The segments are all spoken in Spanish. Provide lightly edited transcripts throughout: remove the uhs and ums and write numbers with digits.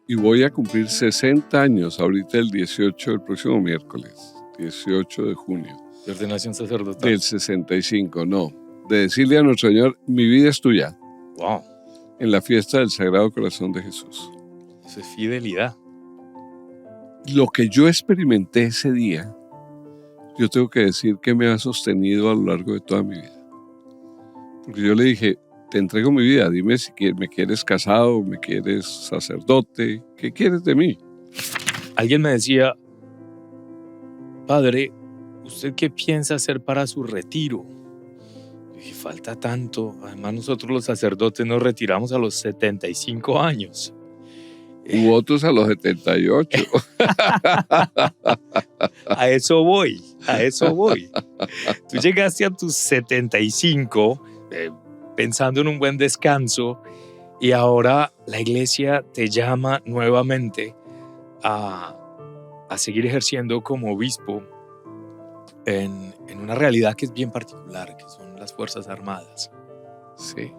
y voy a cumplir 60 años ahorita el próximo miércoles, 18 de junio. ¿De ordenación sacerdotal? Del 65, no. De decirle a nuestro Señor, mi vida es tuya. Wow. En la fiesta del Sagrado Corazón de Jesús. Eso es fidelidad. Lo que yo experimenté ese día, yo tengo que decir que me ha sostenido a lo largo de toda mi vida. Porque yo le dije, te entrego mi vida, dime si me quieres casado, me quieres sacerdote, ¿qué quieres de mí? Alguien me decía, padre, ¿usted qué piensa hacer para su retiro? Yo dije, falta tanto. Además, nosotros los sacerdotes nos retiramos a los 75 años. U otros a los 78. A eso voy. Tú llegaste a tus 75 pensando en un buen descanso y ahora la iglesia te llama nuevamente a seguir ejerciendo como obispo en una realidad que es bien particular, que son las Fuerzas Armadas. Sí.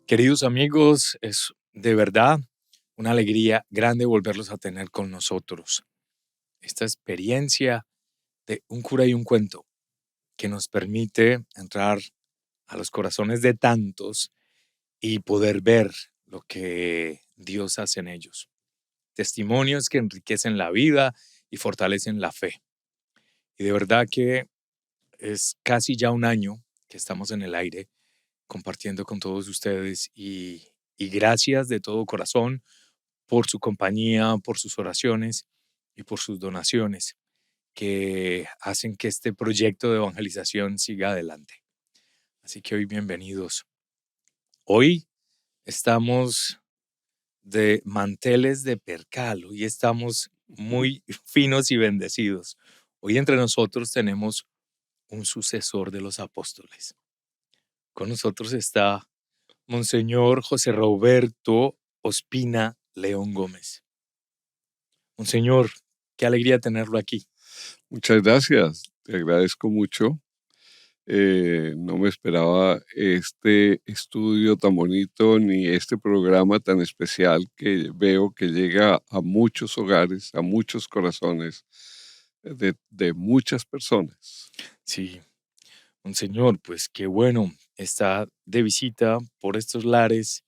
Queridos amigos, es de verdad una alegría grande volverlos a tener con nosotros. Esta experiencia de un cura y un cuento que nos permite entrar a los corazones de tantos y poder ver lo que Dios hace en ellos. Testimonios que enriquecen la vida y fortalecen la fe. Y de verdad que es casi ya un año que estamos en el aire compartiendo con todos ustedes y gracias de todo corazón por su compañía, por sus oraciones y por sus donaciones que hacen que este proyecto de evangelización siga adelante. Así que hoy bienvenidos. Hoy estamos de manteles de percalo y estamos muy finos y bendecidos. Hoy entre nosotros tenemos un sucesor de los apóstoles. Con nosotros está Monseñor José Roberto Ospina León Gómez. Monseñor, qué alegría tenerlo aquí. Muchas gracias, te agradezco mucho. No me esperaba este estudio tan bonito ni este programa tan especial que veo que llega a muchos hogares, a muchos corazones de muchas personas. Sí, Monseñor, pues qué bueno, está de visita por estos lares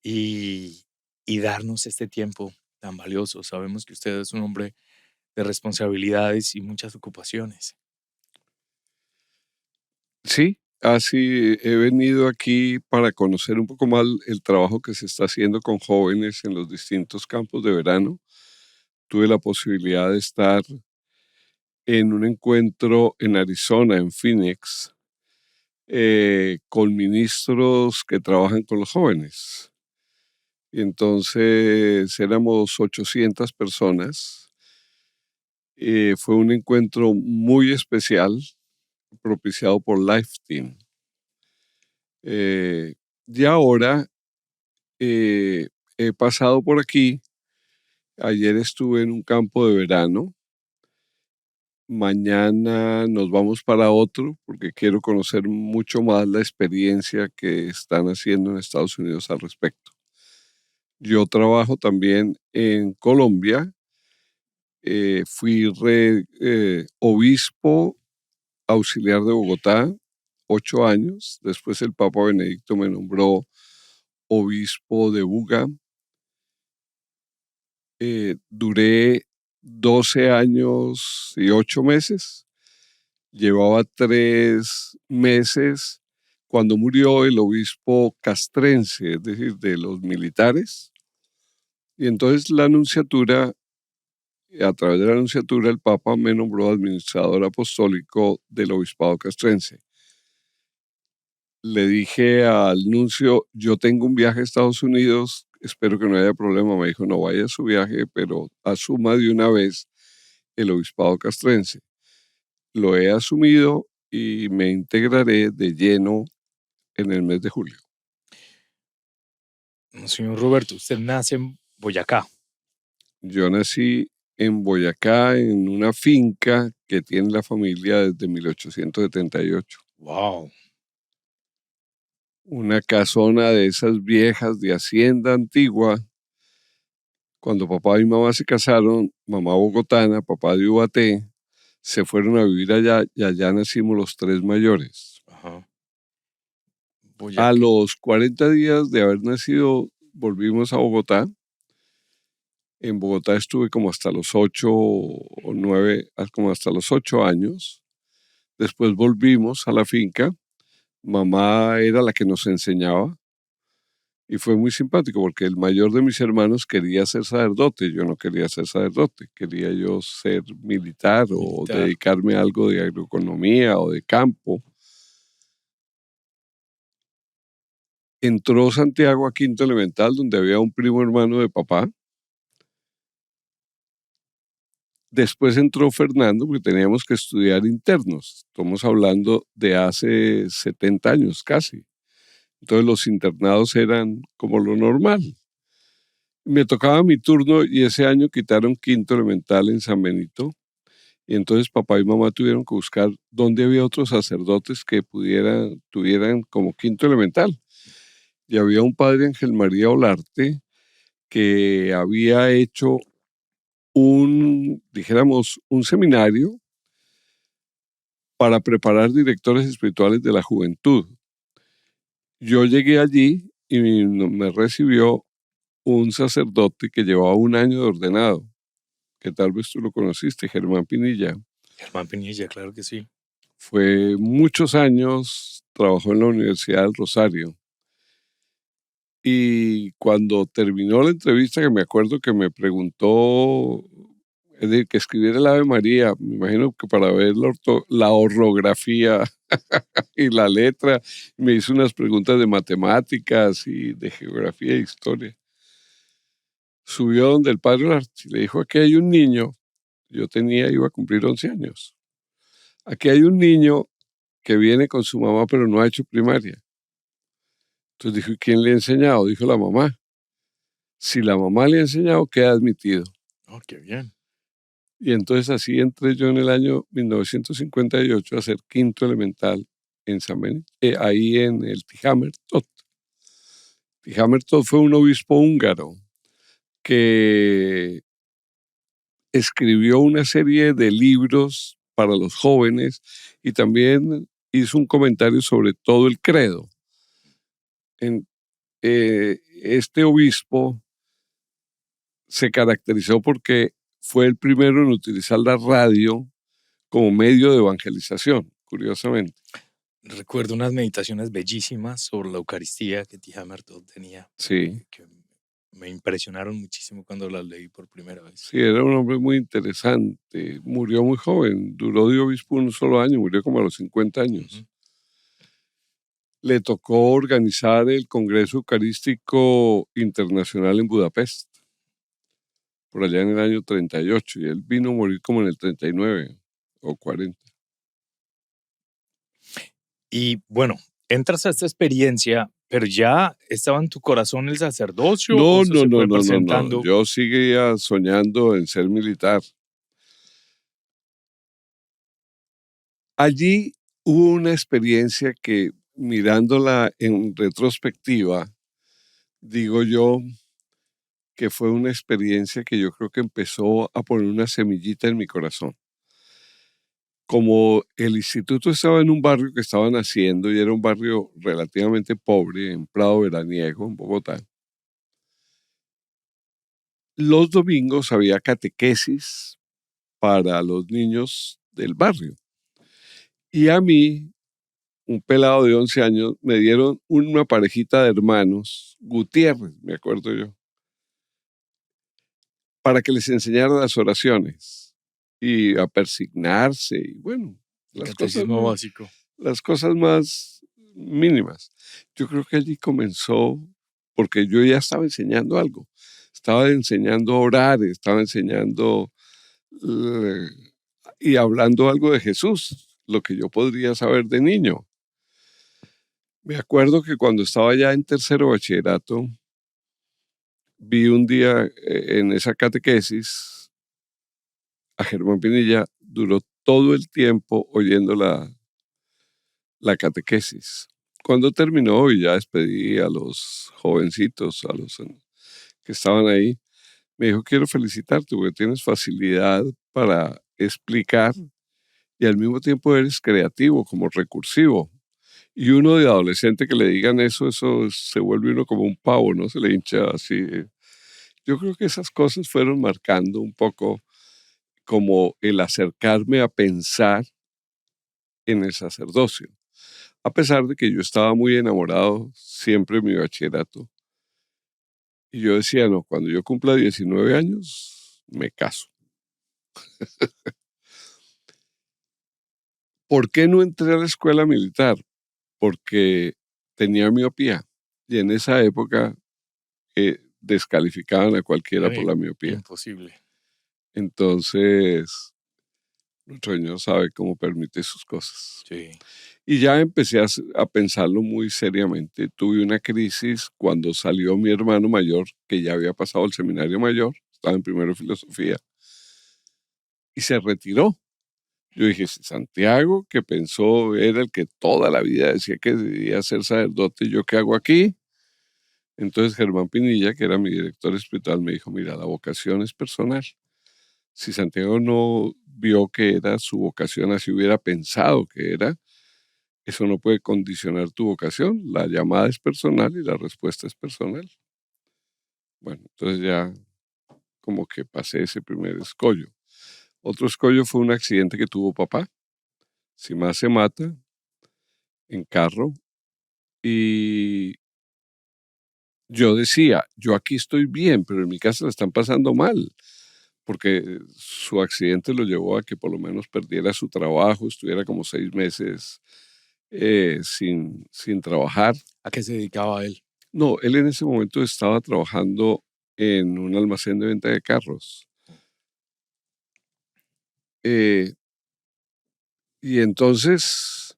y darnos este tiempo tan valioso. Sabemos que usted es un hombre de responsabilidades y muchas ocupaciones. Sí, así he venido aquí para conocer un poco más el trabajo que se está haciendo con jóvenes en los distintos campos de verano. Tuve la posibilidad de estar en un encuentro en Arizona, en Phoenix, con ministros que trabajan con los jóvenes. Y entonces éramos 800 personas. Fue un encuentro muy especial, propiciado por Life Team. Y ahora he pasado por aquí. Ayer estuve en un campo de verano. Mañana nos vamos para otro porque quiero conocer mucho más la experiencia que están haciendo en Estados Unidos al respecto. Yo trabajo también en Colombia. Fui obispo auxiliar de Bogotá 8 años. Después el Papa Benedicto me nombró obispo de Buga. Duré 12 años y 8 meses. Llevaba 3 meses cuando murió el obispo castrense, es decir, de los militares. Y entonces la nunciatura, a través de la nunciatura, el Papa me nombró administrador apostólico del obispado castrense. Le dije al nuncio, yo tengo un viaje a Estados Unidos, espero que no haya problema. Me dijo, no vaya a su viaje, pero asuma de una vez el obispado castrense. Lo he asumido y me integraré de lleno en el mes de julio. Monseñor Roberto, usted nace en Boyacá. Yo nací en Boyacá, en una finca que tiene la familia desde 1878. ¡Wow! Una casona de esas viejas de hacienda antigua, Cuando papá y mamá se casaron, mamá bogotana, papá de Ubaté, se fueron a vivir allá y allá nacimos los tres mayores. Ajá. A Boyacá. los 40 días de haber nacido, volvimos a Bogotá. En Bogotá estuve como hasta los 8 o 9, como hasta los 8 años. Después volvimos a la finca. Mamá era la que nos enseñaba y fue muy simpático porque el mayor de mis hermanos quería ser sacerdote. Yo no quería ser sacerdote, quería yo ser militar o Militar. dedicarme a algo de agroeconomía o de campo. Entró Santiago a quinto elemental, donde había un primo hermano de papá. Después entró Fernando, porque teníamos que estudiar internos. Estamos hablando de hace 70 años casi. Entonces los internados eran como lo normal. Me tocaba mi turno y ese año quitaron quinto elemental en San Benito. Y entonces papá y mamá tuvieron que buscar dónde había otros sacerdotes que tuvieran como quinto elemental. Y había un padre, Ángel María Olarte, que había hecho dijéramos, un seminario para preparar directores espirituales de la juventud. Yo llegué allí y me recibió un sacerdote que llevaba un año de ordenado, que tal vez tú lo conociste, Germán Pinilla. Germán Pinilla, claro que sí. Fue muchos años, trabajó en la Universidad del Rosario. Y cuando terminó la entrevista, que me acuerdo que me preguntó, es decir, que escribiera el Ave María, me imagino que para ver la ortografía y la letra, me hizo unas preguntas de matemáticas y de geografía e historia. Subió donde el padre Olarte y le dijo, aquí hay un niño, iba a cumplir 11 años, aquí hay un niño que viene con su mamá pero no ha hecho primaria. Entonces dijo, ¿y quién le ha enseñado? Dijo la mamá. Si la mamá le ha enseñado, queda admitido. Oh, qué bien. Y entonces así entré yo en el año 1958 a ser quinto elemental en San Benito, ahí en el Tihamer Tot. Tihamer Tot fue un obispo húngaro que escribió una serie de libros para los jóvenes y también hizo un comentario sobre todo el credo. Este obispo se caracterizó porque fue el primero en utilizar la radio como medio de evangelización, curiosamente. Recuerdo unas meditaciones bellísimas sobre la Eucaristía que Tihamer tenía, Sí, que me impresionaron muchísimo cuando las leí por primera vez. sí, era un hombre muy interesante. Murió muy joven, duró de obispo un solo año, murió como a los 50 años. Ujú. Le tocó organizar el Congreso Eucarístico Internacional en Budapest, por allá en el año 38, y él vino a morir como en el 39 o 40. Y bueno, entras a esta experiencia, pero ya estaba en tu corazón el sacerdocio o No, eso no, se no, fue no, no, no. presentando. Yo seguía soñando en ser militar. Allí hubo una experiencia que, mirándola en retrospectiva, digo yo que fue una experiencia que yo creo que empezó a poner una semillita en mi corazón. Como el instituto estaba en un barrio que estaban haciendo y era un barrio relativamente pobre en Prado Veraniego, en Bogotá, los domingos había catequesis para los niños del barrio. Y a mí, un pelado de 11 años, me dieron una parejita de hermanos, Gutiérrez, me acuerdo yo, para que les enseñara las oraciones y a persignarse y bueno, El las cosas catecismo más, básico. las cosas más mínimas. Yo creo que allí comenzó, porque yo ya estaba enseñando algo. Estaba enseñando a orar, estaba enseñando eh, y hablando algo de Jesús, lo que yo podría saber de niño. Me acuerdo que cuando estaba ya en tercero bachillerato, vi un día en esa catequesis a Germán Pinilla, duró todo el tiempo oyendo la catequesis. Cuando terminó y ya despedí a los jovencitos, a los que estaban ahí, me dijo, quiero felicitarte porque tienes facilidad para explicar y al mismo tiempo eres creativo, como recursivo. Y uno de adolescente que le digan eso se vuelve uno como un pavo, ¿no? Se le hincha así. Yo creo que esas cosas fueron marcando un poco como el acercarme a pensar en el sacerdocio. A pesar de que yo estaba muy enamorado siempre en mi bachillerato. Y yo decía, no, cuando yo cumpla 19 años, me caso. ¿Por qué no entré a la escuela militar? Porque tenía miopía. Y en esa época descalificaban a cualquiera por Era la miopía. imposible. Entonces, nuestro Señor sabe cómo permite sus cosas. Sí. Y ya empecé a pensarlo muy seriamente. Tuve una crisis cuando salió mi hermano mayor, que ya había pasado el seminario mayor, estaba en primero de filosofía, y se retiró. Yo dije, si Santiago, que pensó, era el que toda la vida decía que debía ser sacerdote, ¿yo qué hago aquí? Entonces Germán Pinilla, que era mi director espiritual, me dijo, mira, la vocación es personal. Si Santiago no vio que era su vocación, así hubiera pensado que era, eso no puede condicionar tu vocación. La llamada es personal y la respuesta es personal. Bueno, entonces ya como que pasé ese primer escollo. Otro escollo fue un accidente que tuvo papá. Si más se mata en carro. Y yo decía, yo aquí estoy bien, pero en mi casa la están pasando mal, porque su accidente lo llevó a que por lo menos perdiera su trabajo, estuviera como 6 meses sin trabajar. ¿A qué se dedicaba él? No, él en ese momento estaba trabajando en un almacén de venta de carros. Eh, y entonces,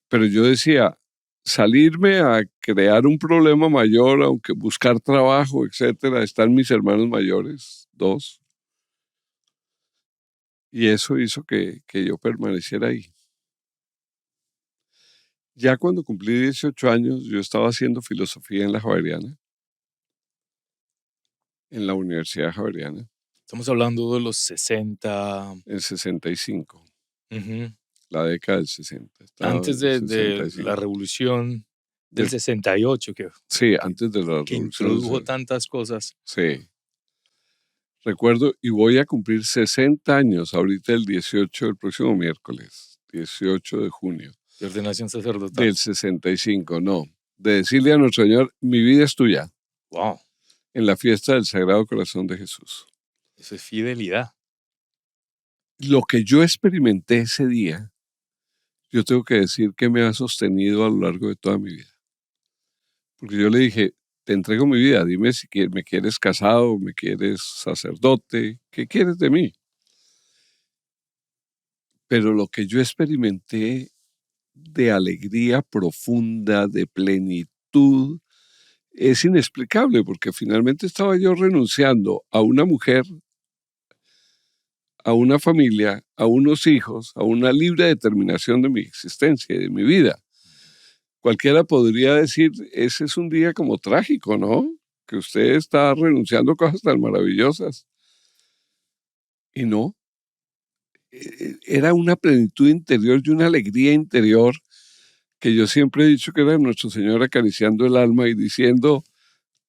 pero yo decía, salirme a crear un problema mayor, aunque buscar trabajo, etcétera, están mis hermanos mayores, dos, y eso hizo que yo permaneciera ahí. Ya cuando cumplí 18 años, yo estaba haciendo filosofía en la Javeriana, en la Universidad Javeriana, Estamos hablando de los 60. en 65, Ujú. la década del 60, estaba Antes en el de la 65. revolución del Del- 68, sí, que, antes de la que revolución. introdujo tantas cosas. Sí, recuerdo, y voy a cumplir 60 años ahorita el 18, el próximo miércoles, 18 de junio De ordenación sacerdotal. del 65, no, de decirle a nuestro Señor, mi vida es tuya, Wow, en la fiesta del Sagrado Corazón de Jesús. eso es fidelidad. Lo que yo experimenté ese día, yo tengo que decir que me ha sostenido a lo largo de toda mi vida. Porque yo le dije, te entrego mi vida, dime si me quieres casado, me quieres sacerdote, ¿qué quieres de mí? Pero lo que yo experimenté de alegría profunda, de plenitud, es inexplicable, porque finalmente estaba yo renunciando a una mujer, a una familia, a unos hijos, a una libre determinación de mi existencia y de mi vida. Cualquiera podría decir, ese es un día como trágico, ¿no? Que usted está renunciando a cosas tan maravillosas. Y no, era una plenitud interior y una alegría interior que yo siempre he dicho que era nuestro Señor acariciando el alma y diciendo,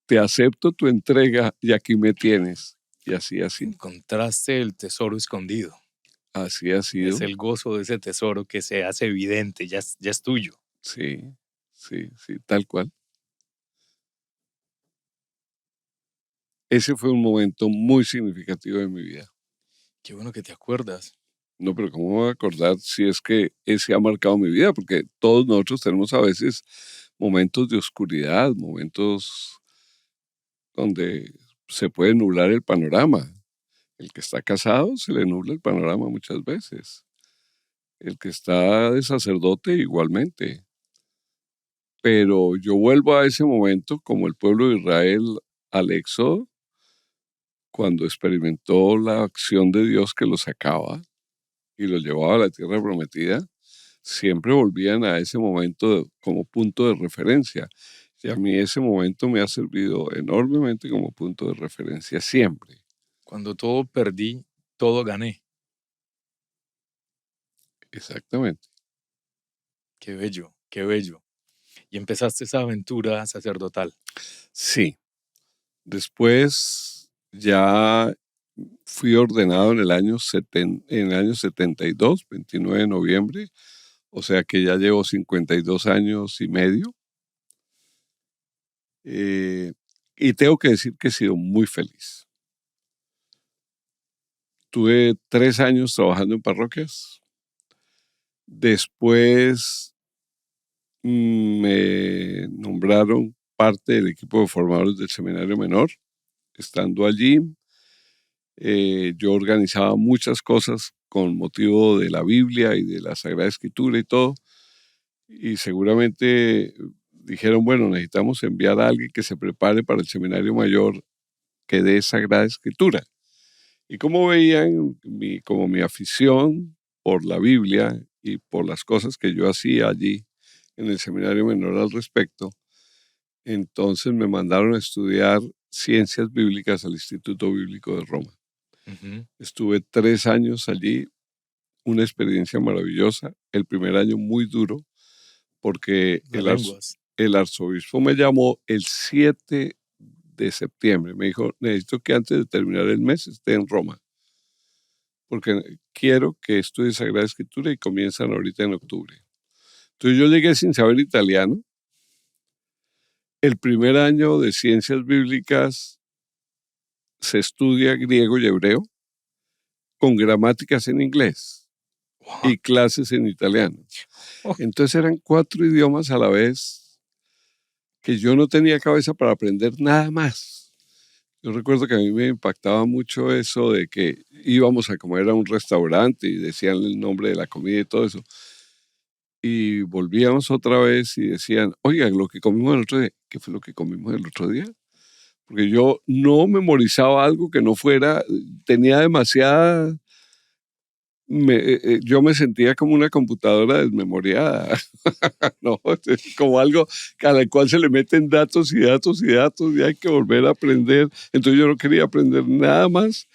te acepto tu entrega y aquí me tienes. Y así ha sido. Encontraste el tesoro escondido. Así ha Es sido. el gozo de ese tesoro que se hace evidente, ya es tuyo. Sí, sí, sí, tal cual. Ese fue un momento muy significativo de mi vida. Qué bueno que te acuerdas. No, pero ¿cómo me voy a acordar si es que ese ha marcado mi vida? Porque todos nosotros tenemos a veces momentos de oscuridad, momentos donde se puede nublar el panorama. El que está casado se le nubla el panorama muchas veces. El que está de sacerdote igualmente. Pero yo vuelvo a ese momento como el pueblo de Israel al éxodo, cuando experimentó la acción de Dios que los sacaba y los llevaba a la tierra prometida, siempre volvían a ese momento como punto de referencia. Y a mí ese momento me ha servido enormemente como punto de referencia siempre. Cuando todo perdí, todo gané. Exactamente. Qué bello, qué bello. Y empezaste esa aventura sacerdotal. Sí. Después ya fui ordenado en el año 72, 29 de noviembre, o sea que ya llevo 52 años y medio. eh, y tengo que decir que he sido muy feliz. Tuve 3 años trabajando en parroquias. Después me nombraron parte del equipo de formadores del Seminario Menor. Estando allí, yo organizaba muchas cosas con motivo de la Biblia y de la Sagrada Escritura y todo. Y seguramente dijeron, bueno, necesitamos enviar a alguien que se prepare para el Seminario Mayor que dé Sagrada Escritura. Y como veían, como mi afición por la Biblia y por las cosas que yo hacía allí en el Seminario Menor al respecto, entonces me mandaron a estudiar ciencias bíblicas al Instituto Bíblico de Roma. Ujú. Estuve 3 años allí, una experiencia maravillosa. El primer año muy duro, porque Las lenguas. el arzobispo me llamó el 7 de septiembre. Me dijo, necesito que antes de terminar el mes esté en Roma, porque quiero que estudies Sagrada Escritura y comienzan ahorita en octubre. Entonces yo llegué sin saber italiano. El primer año de ciencias bíblicas se estudia griego y hebreo con gramáticas en inglés Wow. y clases en italiano. Entonces eran 4 idiomas a la vez que yo no tenía cabeza para aprender nada más. Yo recuerdo que a mí me impactaba mucho eso de que íbamos a comer a un restaurante y decían el nombre de la comida y todo eso. Y volvíamos otra vez y decían, oiga, lo que comimos el otro día, ¿qué fue lo que comimos el otro día? Porque yo no memorizaba algo que no fuera, tenía demasiada, yo me sentía como una computadora desmemoriada, ¿no? Como algo a la cual se le meten datos y datos y datos y hay que volver a aprender. Entonces yo no quería aprender nada más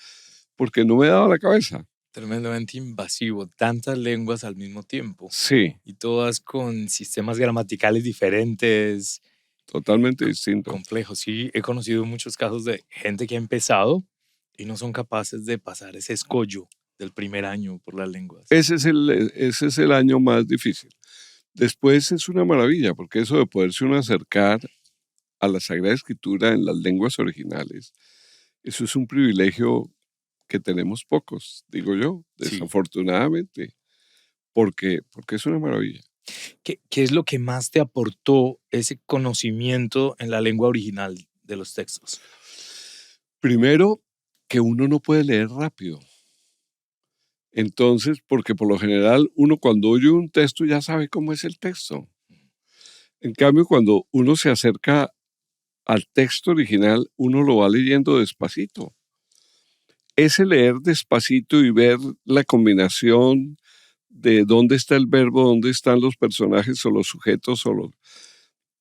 porque no me daba la cabeza. Tremendamente invasivo, tantas lenguas al mismo tiempo Sí, y todas con sistemas gramaticales diferentes, totalmente distinto. complejos. Sí, he conocido muchos casos de gente que ha empezado y no son capaces de pasar ese escollo del primer año por las lenguas. Ese es el año más difícil. Después es una maravilla, porque eso de poderse uno acercar a la Sagrada Escritura en las lenguas originales, eso es un privilegio que tenemos pocos, digo yo, Sí. desafortunadamente, porque es una maravilla. ¿Qué es lo que más te aportó ese conocimiento en la lengua original de los textos? Primero, que uno no puede leer rápido. Entonces, porque por lo general uno cuando oye un texto ya sabe cómo es el texto. En cambio, cuando uno se acerca al texto original, uno lo va leyendo despacito. Ese leer despacito y ver la combinación de dónde está el verbo, dónde están los personajes o los sujetos,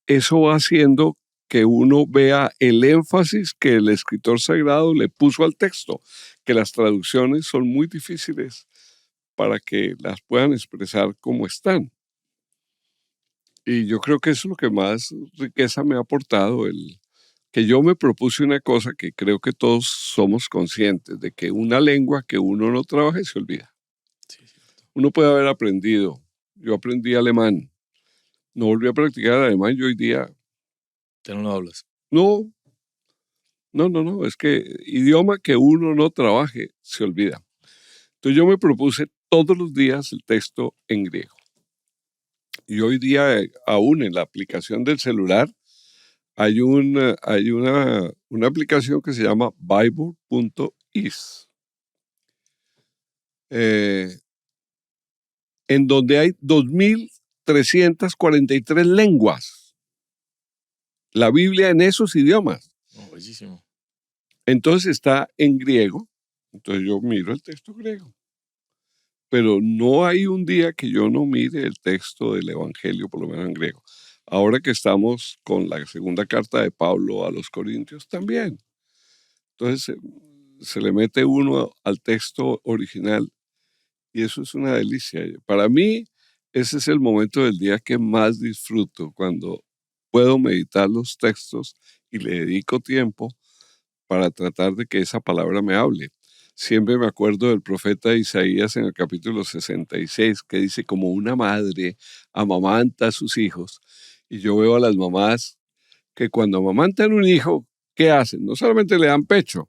eso va haciendo que uno vea el énfasis que el escritor sagrado le puso al texto, que las traducciones son muy difíciles para que las puedan expresar como están. Y yo creo que eso es lo que más riqueza me ha aportado, que yo me propuse una cosa que creo que todos somos conscientes, de que una lengua que uno no trabaje se olvida. Sí, cierto. Uno puede haber aprendido, yo aprendí alemán, no volví a practicar alemán, yo hoy día, Ya no lo hablas. no, no, es que idioma que uno no trabaje se olvida. Entonces yo me propuse todos los días el texto en griego. Y hoy día, aún en la aplicación del celular, hay una aplicación que se llama Bible.is, eh, en donde hay 2.343 lenguas. La Biblia en esos idiomas. Oh, bellísimo. Entonces está en griego. Entonces yo miro el texto griego. Pero no hay un día que yo no mire el texto del Evangelio, por lo menos en griego. Ahora que estamos con la segunda carta de Pablo a los Corintios también. Entonces se le mete uno al texto original y eso es una delicia. Para mí, ese es el momento del día que más disfruto, cuando puedo meditar los textos y le dedico tiempo para tratar de que esa palabra me hable. Siempre me acuerdo del profeta Isaías en el capítulo 66, que dice, como una madre amamanta a sus hijos. Y yo veo a las mamás que cuando amamantan un hijo, ¿qué hacen? No solamente le dan pecho,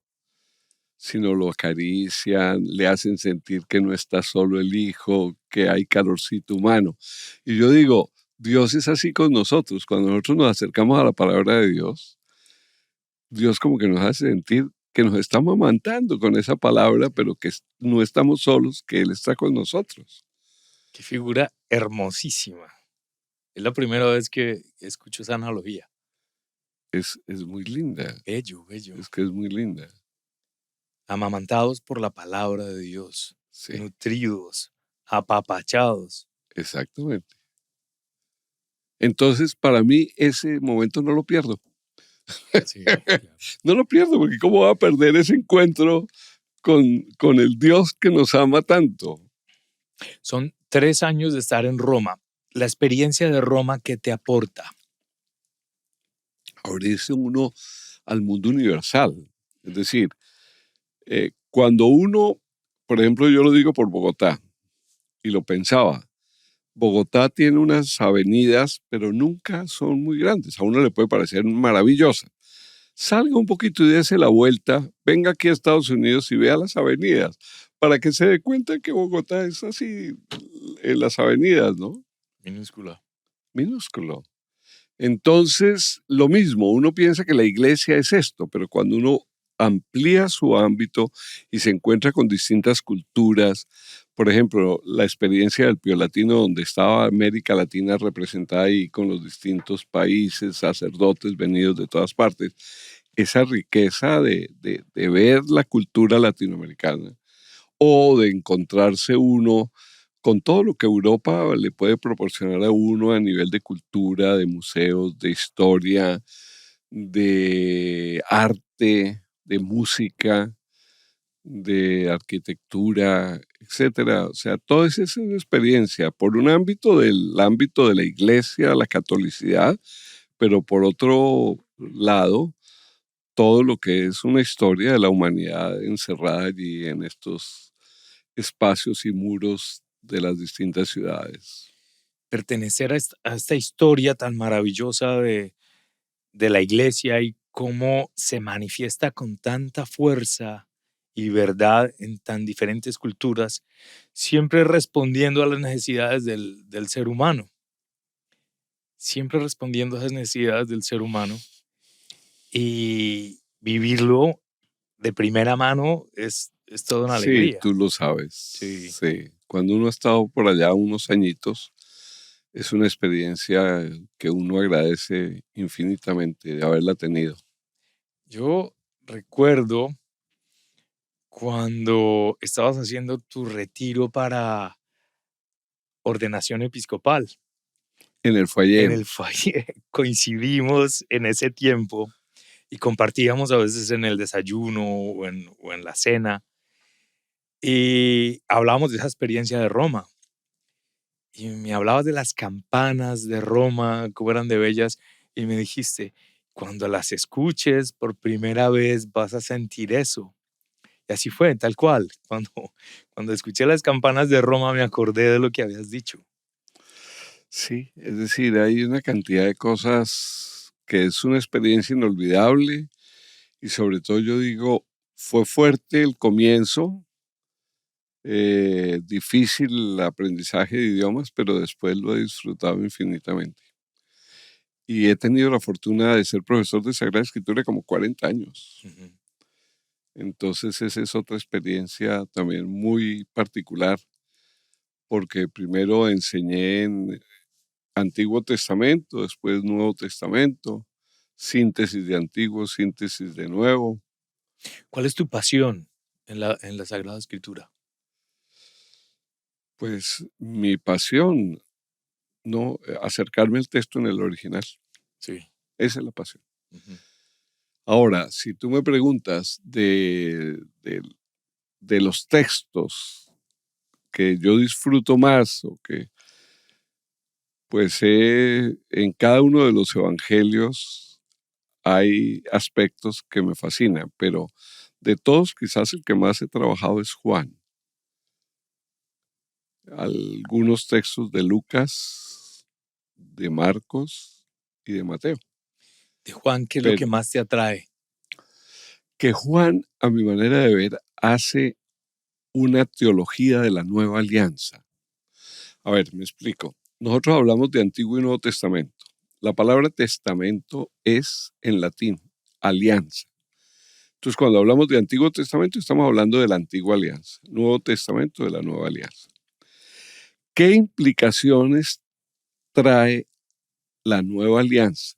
sino lo acarician, le hacen sentir que no está solo el hijo, que hay calorcito humano. Y yo digo, Dios es así con nosotros. Cuando nosotros nos acercamos a la palabra de Dios, Dios como que nos hace sentir que nos está amamantando con esa palabra, pero que no estamos solos, que Él está con nosotros. Qué figura hermosísima. Es la primera vez que escucho esa analogía. Es muy linda, Bello, bello. es que es muy linda. Amamantados por la palabra de Dios, Sí, nutridos, apapachados. exactamente. Entonces, para mí, ese momento no lo pierdo. Sí, claro. No lo pierdo, porque ¿cómo va a perder ese encuentro con el Dios que nos ama tanto? Son 3 años de estar en Roma. La experiencia de Roma, ¿qué te aporta? Abrirse uno al mundo universal. Es decir, cuando uno, por ejemplo, yo lo digo por Bogotá, y lo pensaba, Bogotá tiene unas avenidas, pero nunca son muy grandes. A uno le puede parecer maravillosa. Salga un poquito y dése la vuelta, venga aquí a Estados Unidos y vea las avenidas, para que se dé cuenta que Bogotá es así en las avenidas, ¿no? Minúscula. Minúsculo. Entonces, lo mismo, uno piensa que la iglesia es esto, pero cuando uno amplía su ámbito y se encuentra con distintas culturas, por ejemplo, la experiencia del Pío Latino, donde estaba América Latina representada ahí con los distintos países, sacerdotes venidos de todas partes, esa riqueza de ver la cultura latinoamericana o de encontrarse uno con todo lo que Europa le puede proporcionar a uno a nivel de cultura, de museos, de historia, de arte, de música, de arquitectura, etcétera. O sea, toda esa es una experiencia por un ámbito de la iglesia, la catolicidad, pero por otro lado, todo lo que es una historia de la humanidad encerrada allí en estos espacios y muros de las distintas ciudades. Pertenecer a esta historia tan maravillosa de la iglesia y cómo se manifiesta con tanta fuerza y verdad en tan diferentes culturas, siempre respondiendo a las necesidades del ser humano, siempre respondiendo a esas necesidades del ser humano y vivirlo de primera mano es toda una Sí, alegría. tú lo sabes. Sí. Sí, cuando uno ha estado por allá unos añitos, es una experiencia que uno agradece infinitamente de haberla tenido. Yo recuerdo cuando estabas haciendo tu retiro para ordenación episcopal. En el En foyer, el foyer coincidimos en ese tiempo y compartíamos a veces en el desayuno o en la cena y hablábamos de esa experiencia de Roma. Y me hablabas de las campanas de Roma, cómo eran de bellas, y me dijiste, cuando las escuches por primera vez vas a sentir eso. Y así fue, tal cual. Cuando escuché las campanas de Roma me acordé de lo que habías dicho. sí, es decir, hay una cantidad de cosas que es una experiencia inolvidable y sobre todo yo digo, fue fuerte el comienzo, difícil el aprendizaje de idiomas, pero después lo he disfrutado infinitamente. Y he tenido la fortuna de ser profesor de Sagrada Escritura como 40 años. Ujú. Entonces esa es otra experiencia también muy particular, porque primero enseñé en Antiguo Testamento, después Nuevo Testamento, síntesis de Antiguo, síntesis de Nuevo. ¿Cuál es tu pasión en la Sagrada Escritura? Pues mi pasión, no acercarme al texto en el original. Sí. Esa es la pasión. Ujú. Ahora, si tú me preguntas de los textos que yo disfruto más o que pues en cada uno de los evangelios hay aspectos que me fascinan, pero de todos quizás el que más he trabajado es Juan. Algunos textos de Lucas, de Marcos y de Mateo. De Juan, ¿qué es lo que Pero más te atrae? que Juan, a mi manera de ver, hace una teología de la nueva alianza. A ver, me explico. Nosotros hablamos de Antiguo y Nuevo Testamento. La palabra testamento es en latín, alianza. Entonces, cuando hablamos de Antiguo Testamento, estamos hablando de la antigua alianza. Nuevo Testamento de la nueva alianza. ¿Qué implicaciones trae la nueva alianza?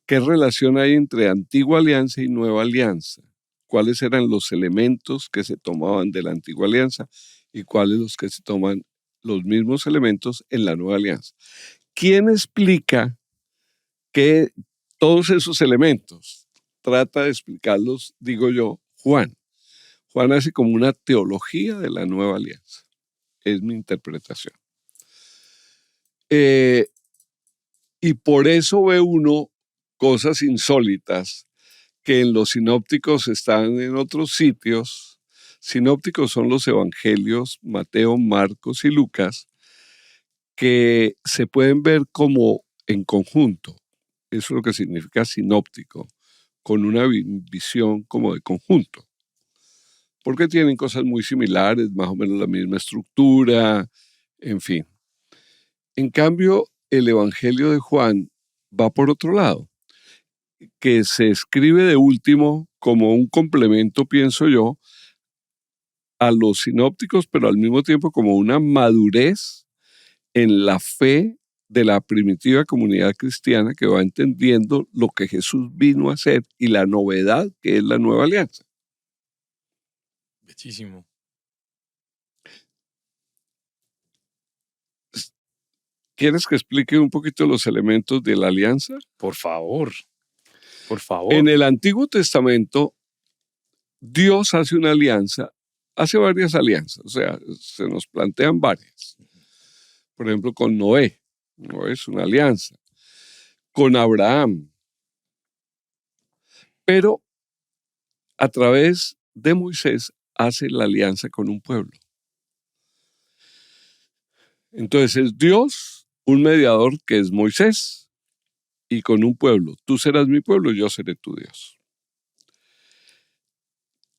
¿Qué relación hay entre antigua alianza y nueva alianza? ¿Cuáles eran los elementos que se tomaban de la antigua alianza y cuáles los que se toman los mismos elementos en la nueva alianza? ¿Quién explica que todos esos elementos? Trata de explicarlos, digo yo, Juan. Juan hace como una teología de la nueva alianza. Es mi interpretación. Y por eso ve uno cosas insólitas que en los sinópticos están en otros sitios. Sinópticos son los evangelios Mateo, Marcos y Lucas, que se pueden ver como en conjunto. Eso es lo que significa sinóptico, con una visión como de conjunto. Porque tienen cosas muy similares, más o menos la misma estructura, en fin. En cambio, el Evangelio de Juan va por otro lado, que se escribe de último como un complemento, pienso yo, a los sinópticos, pero al mismo tiempo como una madurez en la fe de la primitiva comunidad cristiana que va entendiendo lo que Jesús vino a hacer y la novedad que es la nueva alianza. Bellísimo. ¿Quieres que explique un poquito los elementos de la alianza? Por favor, por favor. En el Antiguo Testamento, Dios hace una alianza, hace varias alianzas, o sea, se nos plantean varias. Por ejemplo, con Noé, Noé es una alianza, con Abraham, pero a través de Moisés hace la alianza con un pueblo. Entonces es Dios, un mediador que es Moisés, y con un pueblo. Tú serás mi pueblo, yo seré tu Dios.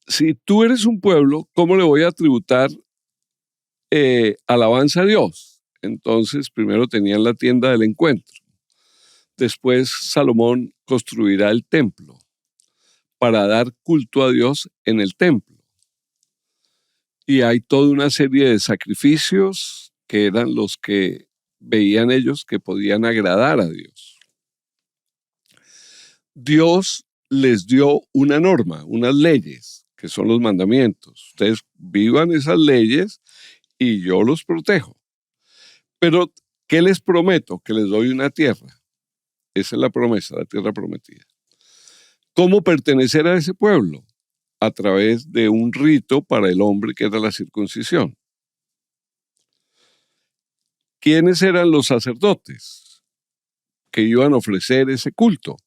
Si tú eres un pueblo, ¿cómo le voy a tributar alabanza a Dios? Entonces, primero tenían la tienda del encuentro. Después, Salomón construirá el templo para dar culto a Dios en el templo. Y hay toda una serie de sacrificios que eran los que veían ellos que podían agradar a Dios. Dios les dio una norma, unas leyes, que son los mandamientos. Ustedes vivan esas leyes y yo los protejo. Pero, ¿qué les prometo? Que les doy una tierra. Esa es la promesa, la tierra prometida. ¿Cómo pertenecer a ese pueblo? A través de un rito para el hombre que era la circuncisión. ¿Quiénes eran los sacerdotes que iban a ofrecer ese culto?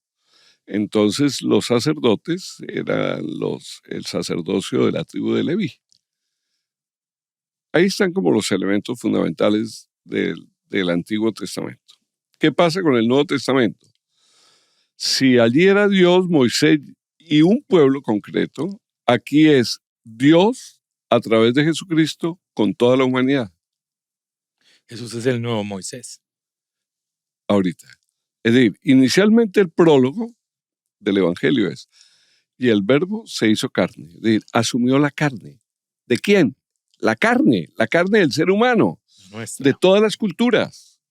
Entonces los sacerdotes eran el sacerdocio de la tribu de Leví. Ahí están como los elementos fundamentales del Antiguo Testamento. ¿Qué pasa con el Nuevo Testamento? Si allí era Dios, Moisés y un pueblo concreto, aquí es Dios a través de Jesucristo con toda la humanidad. Jesús es el nuevo Moisés. Ahorita. Es decir, inicialmente el prólogo del Evangelio es, y el verbo se hizo carne, es decir, asumió la carne. ¿De quién? La carne del ser humano, Nuestra. de todas las culturas.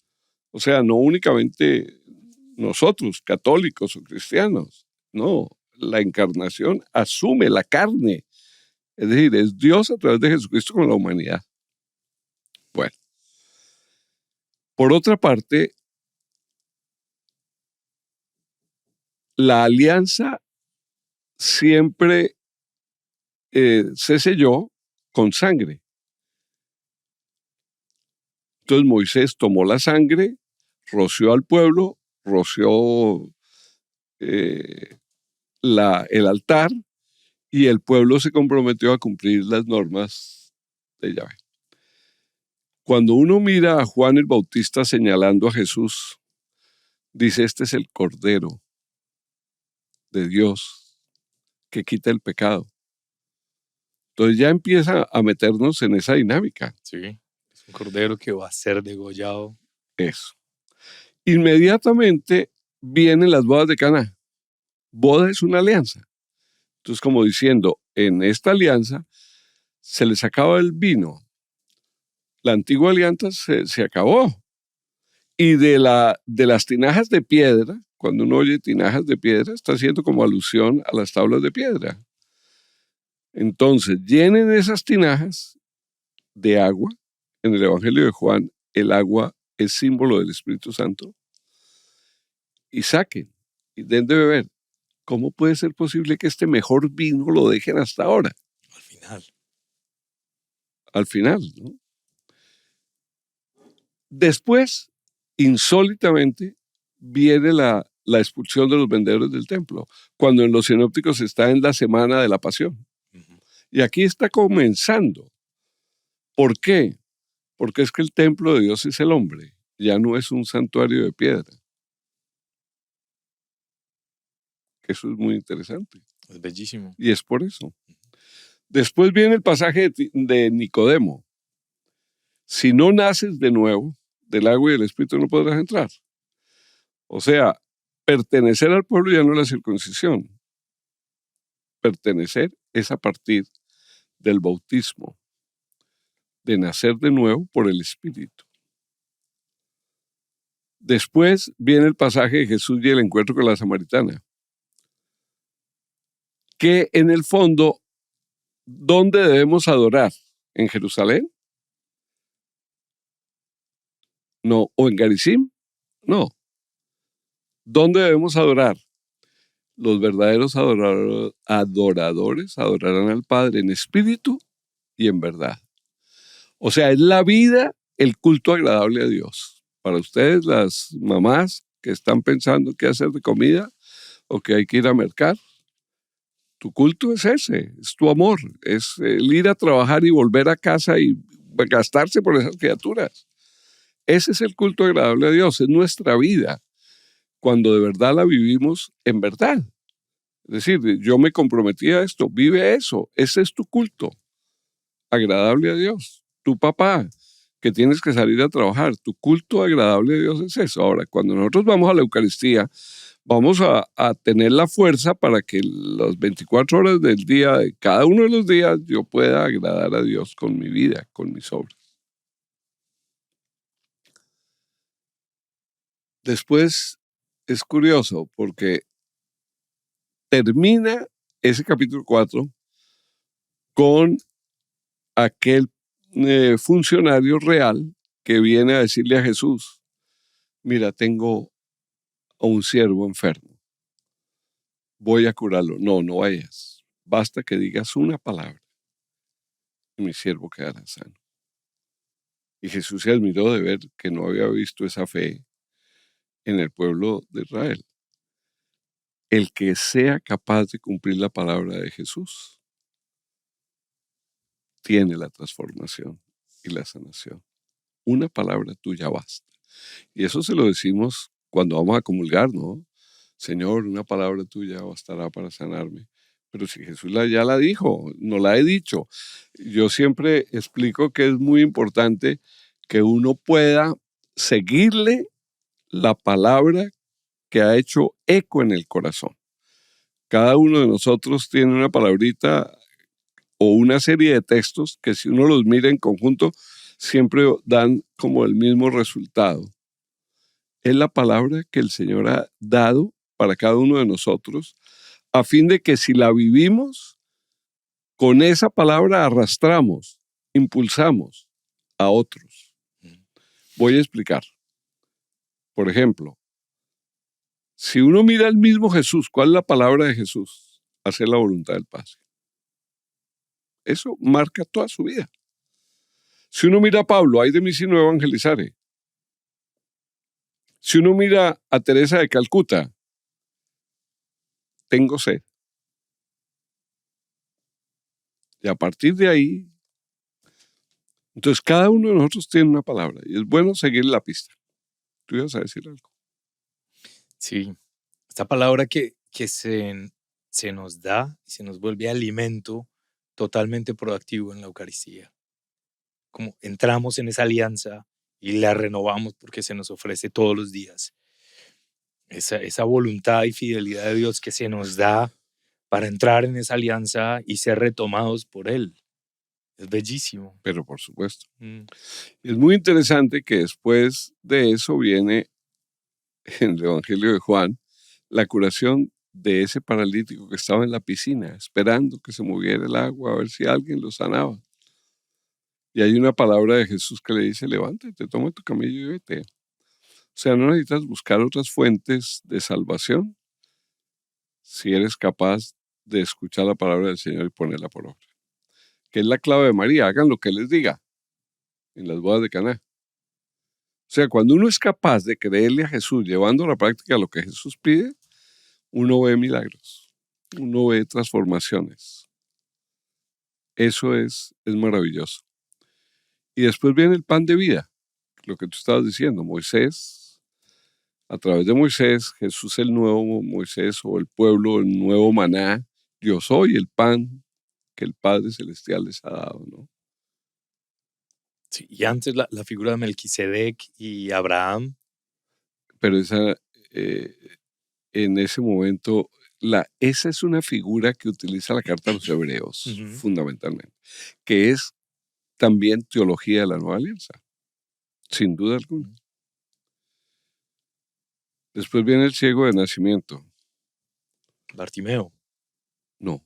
O sea, no únicamente nosotros, católicos o cristianos, no, la encarnación asume la carne, es decir, es Dios a través de Jesucristo con la humanidad. Bueno, Por otra parte, la alianza siempre se selló con sangre. Entonces Moisés tomó la sangre, roció al pueblo, roció el altar, y el pueblo se comprometió a cumplir las normas de Yahvé. Cuando uno mira a Juan el Bautista señalando a Jesús, dice: este es el Cordero de Dios que quita el pecado. Entonces ya empieza a meternos en esa dinámica. Sí, es un cordero que va a ser degollado. Eso. Inmediatamente vienen las bodas de Caná. Boda es una alianza. Entonces, como diciendo, en esta alianza se les acaba el vino. La antigua alianza se acabó. Y de las tinajas de piedra, cuando uno oye tinajas de piedra, está haciendo como alusión a las tablas de piedra. Entonces, llenen esas tinajas de agua. En el Evangelio de Juan, el agua es símbolo del Espíritu Santo. Y saquen, y den de beber. ¿Cómo puede ser posible que este mejor vino lo dejen hasta ahora? Al final. Al final, ¿no? Después, insólitamente, viene la expulsión de los vendedores del templo, cuando en los sinópticos está en la semana de la pasión. Ujú. Y aquí está comenzando. ¿Por qué? Porque es que el templo de Dios es el hombre, ya no es un santuario de piedra. Eso es muy interesante. Es bellísimo. Y es por eso. Después viene el pasaje de Nicodemo. Si no naces de nuevo, del agua y del Espíritu no podrás entrar. O sea, pertenecer al pueblo ya no es la circuncisión. Pertenecer es a partir del bautismo, de nacer de nuevo por el Espíritu. Después viene el pasaje de Jesús y el encuentro con la samaritana, que en el fondo, ¿dónde debemos adorar? ¿En Jerusalén? No. ¿O en Garizim? No. ¿Dónde debemos adorar? Los verdaderos adoradores adorarán al Padre en espíritu y en verdad. O sea, es la vida, el culto agradable a Dios. Para ustedes, las mamás que están pensando qué hacer de comida o que hay que ir a mercar, tu culto es ese, es tu amor, es el ir a trabajar y volver a casa y gastarse por esas criaturas. Ese es el culto agradable a Dios, es nuestra vida, cuando de verdad la vivimos en verdad. Es decir, yo me comprometí a esto, vive eso, ese es tu culto agradable a Dios. Tu papá, que tienes que salir a trabajar, tu culto agradable a Dios es eso. Ahora, cuando nosotros vamos a la Eucaristía, vamos a tener la fuerza para que las 24 horas del día, de cada uno de los días, yo pueda agradar a Dios con mi vida, con mis obras. Después es curioso porque termina ese capítulo 4 con aquel funcionario real que viene a decirle a Jesús: mira, tengo a un siervo enfermo, voy a curarlo. No, no vayas, basta que digas una palabra y mi siervo quedará sano. Y Jesús se admiró de ver que no había visto esa fe en el pueblo de Israel. El que sea capaz de cumplir la palabra de Jesús tiene la transformación y la sanación. Una palabra tuya basta. Y eso se lo decimos cuando vamos a comulgar, ¿no? Señor, una palabra tuya bastará para sanarme. Pero si Jesús ya la dijo, no la he dicho. Yo siempre explico que es muy importante que uno pueda seguirle la palabra que ha hecho eco en el corazón. Cada uno de nosotros tiene una palabrita o una serie de textos que, si uno los mira en conjunto, siempre dan como el mismo resultado. Es la palabra que el Señor ha dado para cada uno de nosotros, a fin de que si la vivimos, con esa palabra arrastramos, impulsamos a otros. Voy a explicar. Por ejemplo, si uno mira al mismo Jesús, ¿cuál es la palabra de Jesús? Hacer la voluntad del Padre. Eso marca toda su vida. Si uno mira a Pablo, ay de mí si no evangelizare. Si uno mira a Teresa de Calcuta, tengo sed. Y a partir de ahí, entonces cada uno de nosotros tiene una palabra y es bueno seguir la pista. Tú ibas a decir algo. Sí, esta palabra que se nos da y se nos vuelve alimento totalmente proactivo en la Eucaristía. Como entramos en esa alianza y la renovamos porque se nos ofrece todos los días. Esa voluntad y fidelidad de Dios que se nos da para entrar en esa alianza y ser retomados por Él. Es bellísimo. Pero por supuesto. Mm. Es muy interesante que después de eso viene en el Evangelio de Juan la curación de ese paralítico que estaba en la piscina esperando que se moviera el agua a ver si alguien lo sanaba. Y hay una palabra de Jesús que le dice, levántate, toma tu camillo y vete. O sea, no necesitas buscar otras fuentes de salvación si eres capaz de escuchar la palabra del Señor y ponerla por obra. Que es la clave de María, hagan lo que les diga en las bodas de Caná. O sea, cuando uno es capaz de creerle a Jesús llevando a la práctica lo que Jesús pide, uno ve milagros, uno ve transformaciones. Eso es maravilloso. Y después viene el pan de vida, lo que tú estabas diciendo, Moisés, a través de Moisés, Jesús el nuevo Moisés o el pueblo, el nuevo maná, yo soy el pan que el Padre Celestial les ha dado, ¿no? Sí, y antes la figura de Melquisedec y Abraham. Pero en ese momento, esa es una figura que utiliza la carta a los hebreos, fundamentalmente, que es también teología de la nueva alianza, sin duda alguna. Después viene el ciego de nacimiento. Bartimeo. No.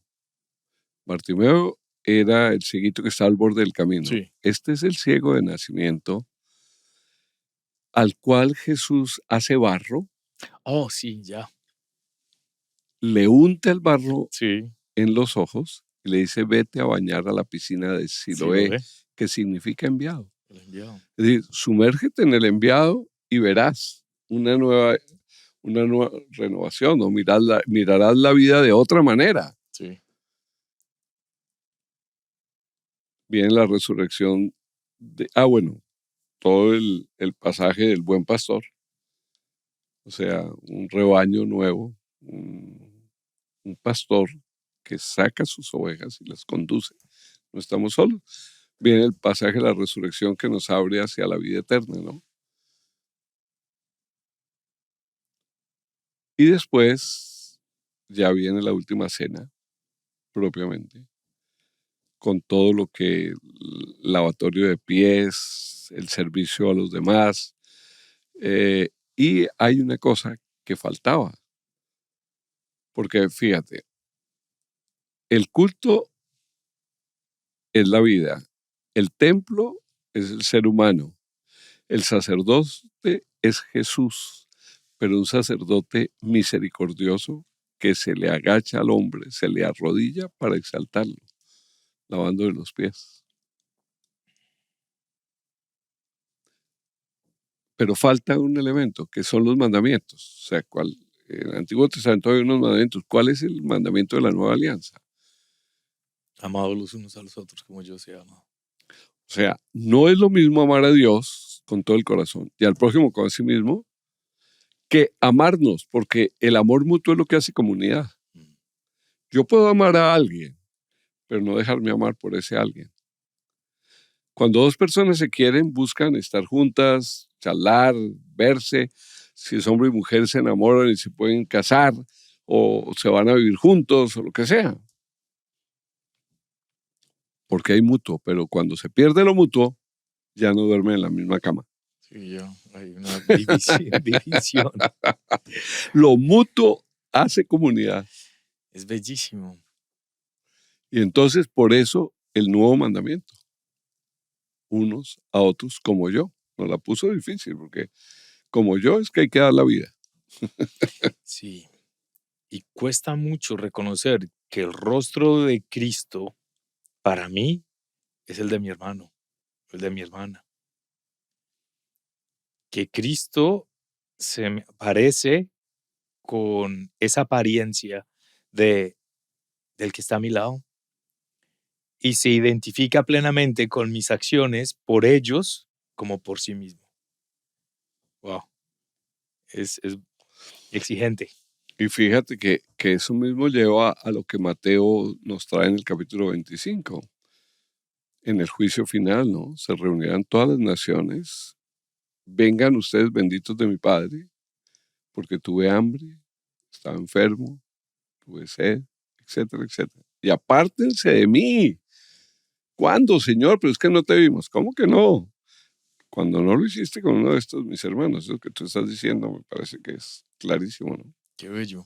Bartimeo era el cieguito que estaba al borde del camino. Sí. Este es el ciego de nacimiento al cual Jesús hace barro. Oh, sí, ya. Le unta el barro Sí. en los ojos y le dice, vete a bañar a la piscina de Siloé, que significa enviado. El enviado. Es decir, sumérgete en el enviado y verás una nueva renovación, o mirarás la vida de otra manera. Sí. Viene la resurrección todo el pasaje del buen pastor, o sea, un rebaño nuevo, un pastor que saca sus ovejas y las conduce. No estamos solos. Viene el pasaje de la resurrección que nos abre hacia la vida eterna, ¿no? Y después ya viene la última cena, propiamente, con todo lo que lavatorio de pies, el servicio a los demás. Y hay una cosa que faltaba, porque fíjate, el culto es la vida, el templo es el ser humano, el sacerdote es Jesús, pero un sacerdote misericordioso que se le agacha al hombre, se le arrodilla para exaltarlo, lavándole los pies. Pero falta un elemento, que son los mandamientos. O sea, en el Antiguo Testamento hay unos mandamientos. ¿Cuál es el mandamiento de la nueva alianza? Amados los unos a los otros como yo sea amado. O sea, no es lo mismo amar a Dios con todo el corazón y al prójimo con sí mismo que amarnos, porque el amor mutuo es lo que hace comunidad. Yo puedo amar a alguien, pero no dejarme amar por ese alguien. Cuando dos personas se quieren, buscan estar juntas, charlar, verse. Si es hombre y mujer, se enamoran y se pueden casar o se van a vivir juntos o lo que sea. Porque hay mutuo, pero cuando se pierde lo mutuo, ya no duermen en la misma cama. Sí, hay una división. Lo mutuo hace comunidad. Es bellísimo. Y entonces, por eso, el nuevo mandamiento. Unos a otros como yo. Nos la puso difícil, porque como yo, es que hay que dar la vida. Sí. Y cuesta mucho reconocer que el rostro de Cristo para mí es el de mi hermano, el de mi hermana. Que Cristo se me aparece con esa apariencia de, del que está a mi lado y se identifica plenamente con mis acciones por ellos como por sí mismo. Wow, es exigente. Y fíjate que eso mismo lleva a lo que Mateo nos trae en el capítulo 25. En el juicio final, ¿no? Se reunirán todas las naciones. Vengan ustedes benditos de mi Padre, porque tuve hambre, estaba enfermo, tuve sed, etcétera, etcétera. Y apártense de mí. ¿Cuándo, Señor? Pero es que no te vimos. ¿Cómo que no? Cuando no lo hiciste con uno de estos mis hermanos, eso que tú estás diciendo me parece que es clarísimo, ¿no? Qué bello.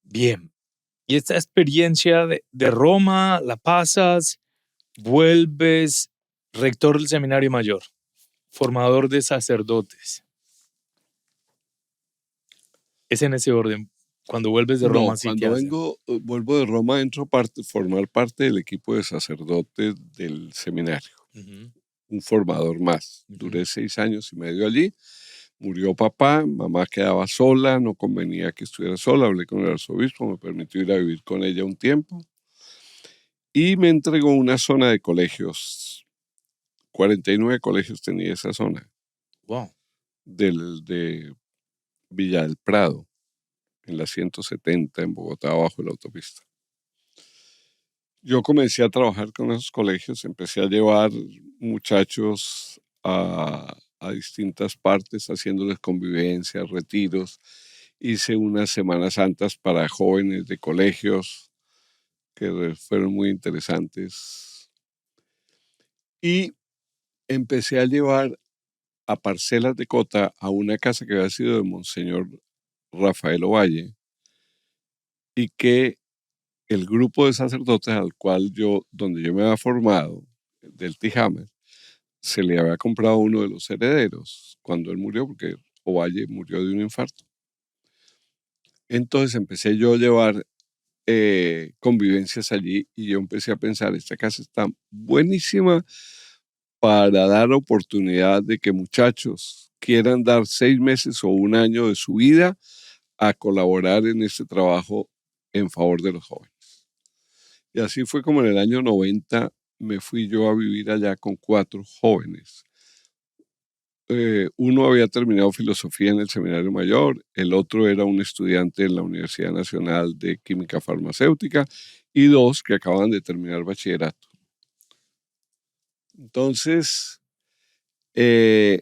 Bien. Y esta experiencia de Roma la pasas, vuelves rector del seminario mayor, formador de sacerdotes. Es en ese orden. Cuando vuelves de Roma, No, sí te cuando hacen. vuelvo de Roma, entro a formar parte del equipo de sacerdotes del seminario, Ujú, un formador más. ujú. Duré 6 años y medio allí. Murió papá, mamá quedaba sola, no convenía que estuviera sola. Hablé con el arzobispo, me permitió ir a vivir con ella un tiempo y me entregó una zona de colegios. 49 colegios tenía esa zona Wow. de Villa del Prado, en la 170 en Bogotá, bajo la autopista. Yo comencé a trabajar con esos colegios, empecé a llevar muchachos a distintas partes, haciéndoles convivencias, retiros. Hice unas Semanas Santas para jóvenes de colegios que fueron muy interesantes. Y empecé a llevar a Parcelas de Cota a una casa que había sido de Monseñor Rafael Ovalle y que el grupo de sacerdotes al cual donde yo me había formado, del Tijamer, se le había comprado uno de los herederos cuando él murió, porque Ovalle murió de un infarto. Entonces empecé yo a llevar convivencias allí y yo empecé a pensar, esta casa está buenísima para dar oportunidad de que muchachos quieran dar 6 meses o un año de su vida a colaborar en este trabajo en favor de los jóvenes. Y así fue como en el año 90 me fui yo a vivir allá con 4 jóvenes. Uno había terminado filosofía en el Seminario Mayor, el otro era un estudiante en la Universidad Nacional de Química Farmacéutica y 2 que acaban de terminar bachillerato. Entonces, eh,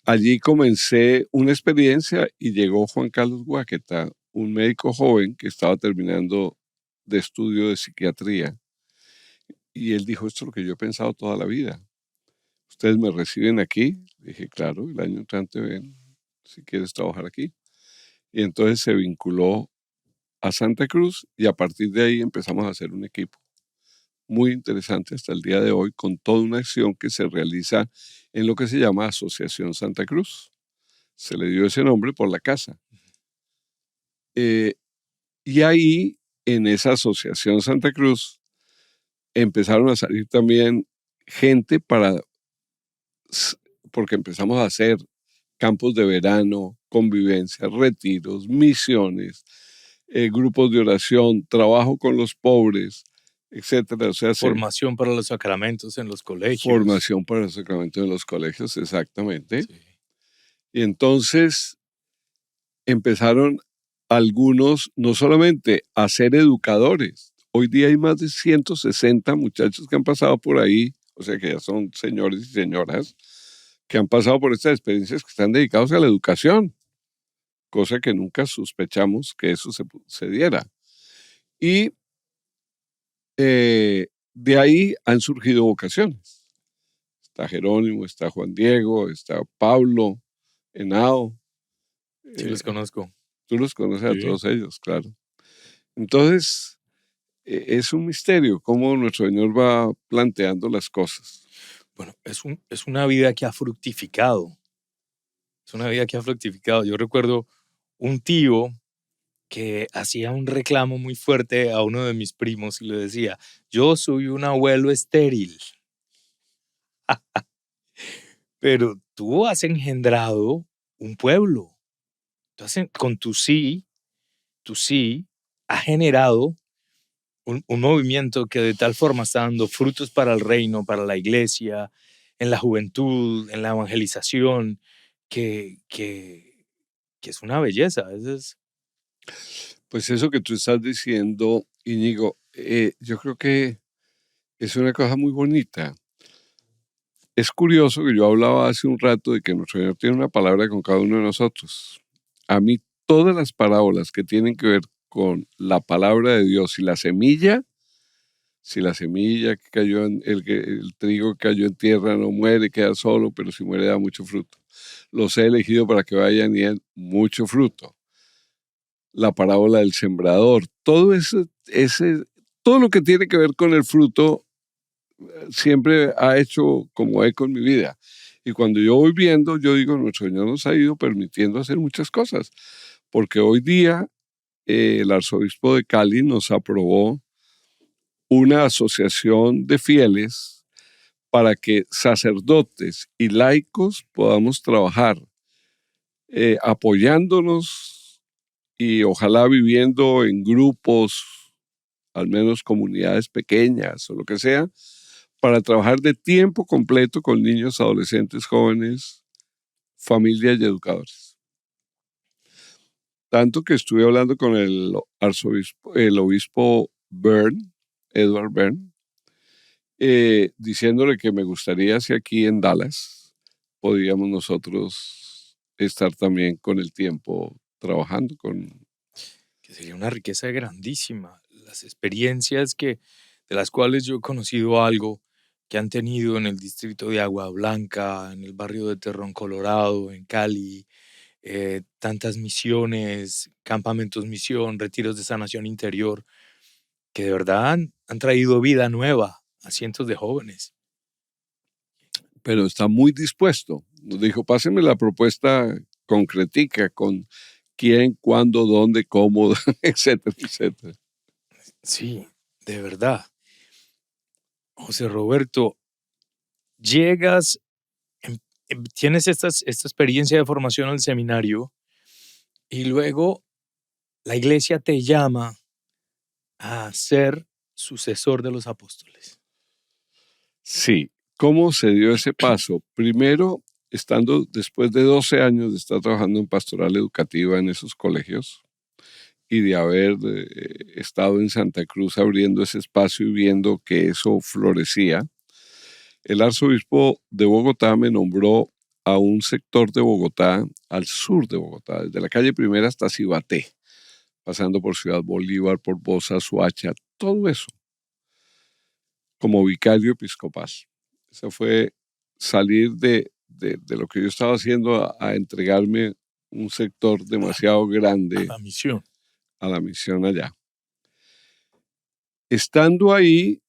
allí comencé una experiencia y llegó Juan Carlos Guaqueta, un médico joven que estaba terminando de estudio de psiquiatría. Y él dijo, esto es lo que yo he pensado toda la vida. Ustedes me reciben aquí. Dije, claro, el año entrante ven si quieres trabajar aquí. Y entonces se vinculó a Santa Cruz y a partir de ahí empezamos a hacer un equipo muy interesante hasta el día de hoy con toda una acción que se realiza en lo que se llama Asociación Santa Cruz. Se le dio ese nombre por la casa. Y ahí, en esa Asociación Santa Cruz, empezaron a salir también gente porque empezamos a hacer campos de verano, convivencias, retiros, misiones, grupos de oración, trabajo con los pobres, etcétera. O sea, Formación para los sacramentos en los colegios. formación para el sacramento de los colegios, exactamente. Sí. Y entonces empezaron algunos no solamente a ser educadores, hoy día hay más de 160 muchachos que han pasado por ahí, o sea que ya son señores y señoras que han pasado por estas experiencias que están dedicados a la educación, cosa que nunca sospechamos que eso se diera. Y de ahí han surgido vocaciones. Está Jerónimo, está Juan Diego, está Pablo, Henao. Sí, los conozco. Tú los conoces a Sí. todos ellos, claro. Entonces, es un misterio cómo nuestro Señor va planteando las cosas. Bueno, es una vida que ha fructificado. Es una vida que ha fructificado. Yo recuerdo un tío que hacía un reclamo muy fuerte a uno de mis primos y le decía, yo soy un abuelo estéril, pero tú has engendrado un pueblo. Con tu sí, has generado un movimiento que de tal forma está dando frutos para el reino, para la iglesia, en la juventud, en la evangelización, que es una belleza. Pues eso que tú estás diciendo, Íñigo, yo creo que es una cosa muy bonita. Es curioso que yo hablaba hace un rato de que nuestro Señor tiene una palabra con cada uno de nosotros. A mí todas las parábolas que tienen que ver con la palabra de Dios y la semilla, si la semilla que cayó en el trigo que cayó en tierra no muere, queda solo, pero si muere da mucho fruto. Los he elegido para que vayan y den mucho fruto. La parábola del sembrador, todo lo que tiene que ver con el fruto siempre ha hecho como eco en mi vida. Y cuando yo voy viendo, yo digo, nuestro Señor nos ha ido permitiendo hacer muchas cosas, porque hoy día el arzobispo de Cali nos aprobó una asociación de fieles para que sacerdotes y laicos podamos trabajar apoyándonos y ojalá viviendo en grupos, al menos comunidades pequeñas o lo que sea, para trabajar de tiempo completo con niños, adolescentes, jóvenes, familias y educadores. Tanto que estuve hablando con el obispo Byrne, Edward Byrne, diciéndole que me gustaría si aquí en Dallas podíamos nosotros estar también con el tiempo trabajando con... Que sería una riqueza grandísima. Las experiencias de las cuales yo he conocido algo que han tenido en el distrito de Agua Blanca, en el barrio de Terrón, Colorado, en Cali, tantas misiones, campamentos misión, retiros de sanación interior, que de verdad han traído vida nueva a cientos de jóvenes. Pero está muy dispuesto. Nos dijo, pásenme la propuesta concretica con quién, cuándo, dónde, cómo, etcétera, etcétera. Sí, de verdad. José Roberto, llegas, tienes esta experiencia de formación al seminario y luego la iglesia te llama a ser sucesor de los apóstoles. Sí, ¿cómo se dio ese paso? Primero, estando después de 12 años de estar trabajando en pastoral educativa en esos colegios y de haber estado en Santa Cruz abriendo ese espacio y viendo que eso florecía, el arzobispo de Bogotá me nombró a un sector de Bogotá, al sur de Bogotá, desde la calle Primera hasta Cibaté, pasando por Ciudad Bolívar, por Bosa, Soacha, todo eso, como vicario episcopal. Eso fue salir de lo que yo estaba haciendo a entregarme un sector demasiado A grande la misión. a la misión allá. Estando ahí,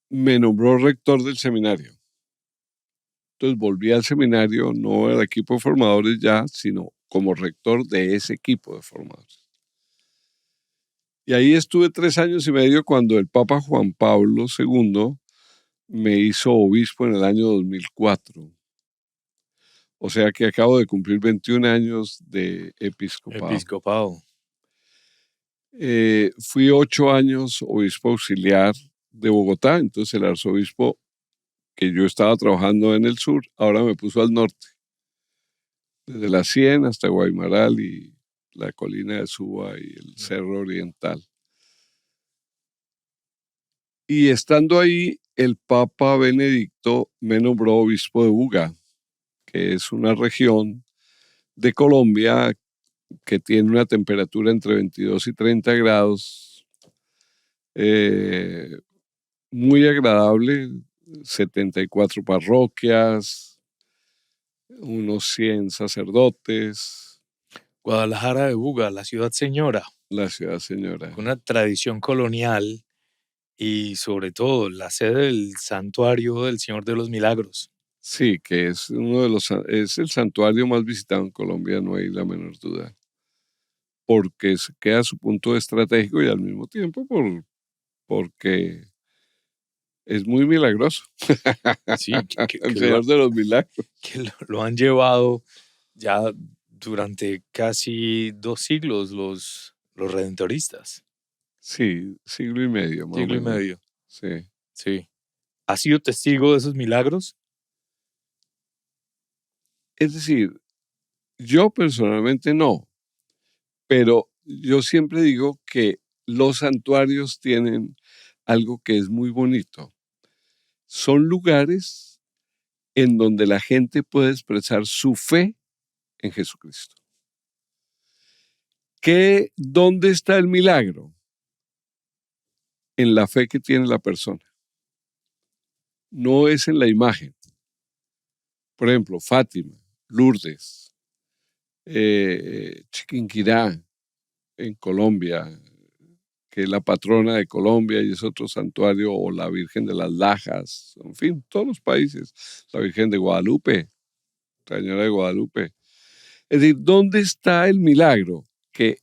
me nombró rector del seminario. Entonces volví al seminario, no al equipo de formadores ya, sino como rector de ese equipo de formadores. Y ahí estuve 3 años y medio cuando el Papa Juan Pablo II me hizo obispo en el año 2004. O sea que acabo de cumplir 21 años de episcopado. Episcopado. Fui 8 años obispo auxiliar de Bogotá, entonces el arzobispo que yo estaba trabajando en el sur, ahora me puso al norte, desde la Cien hasta Guaymaral y la colina de Suba y el Cerro Oriental. Y estando ahí, el Papa Benedicto me nombró obispo de Buga, que es una región de Colombia que tiene una temperatura entre 22 y 30 grados, eh, muy agradable, 74 parroquias, unos 100 sacerdotes, Guadalajara de Buga, la ciudad señora, la ciudad señora. con una tradición colonial y sobre todo la sede del santuario del Señor de los Milagros. Sí, que es uno de es el santuario más visitado en Colombia, no hay la menor duda, porque se queda su punto estratégico y al mismo tiempo porque es muy milagroso. Sí, El Señor de los Milagros. que lo han llevado ya durante casi 2 siglos los redentoristas. Sí, siglo y medio más o Siglo y menos. medio, Sí. sí. ¿Has sido testigo de esos milagros? Es decir, yo personalmente no, pero yo siempre digo que los santuarios tienen algo que es muy bonito. Son lugares en donde la gente puede expresar su fe en Jesucristo. ¿Dónde está el milagro? En la fe que tiene la persona. No es en la imagen. Por ejemplo, Fátima, Lourdes, Chiquinquirá, en Colombia, que es la patrona de Colombia y es otro santuario, o la Virgen de las Lajas, en fin, todos los países, la Virgen de Guadalupe, la Señora de Guadalupe. Es decir, ¿dónde está el milagro? Que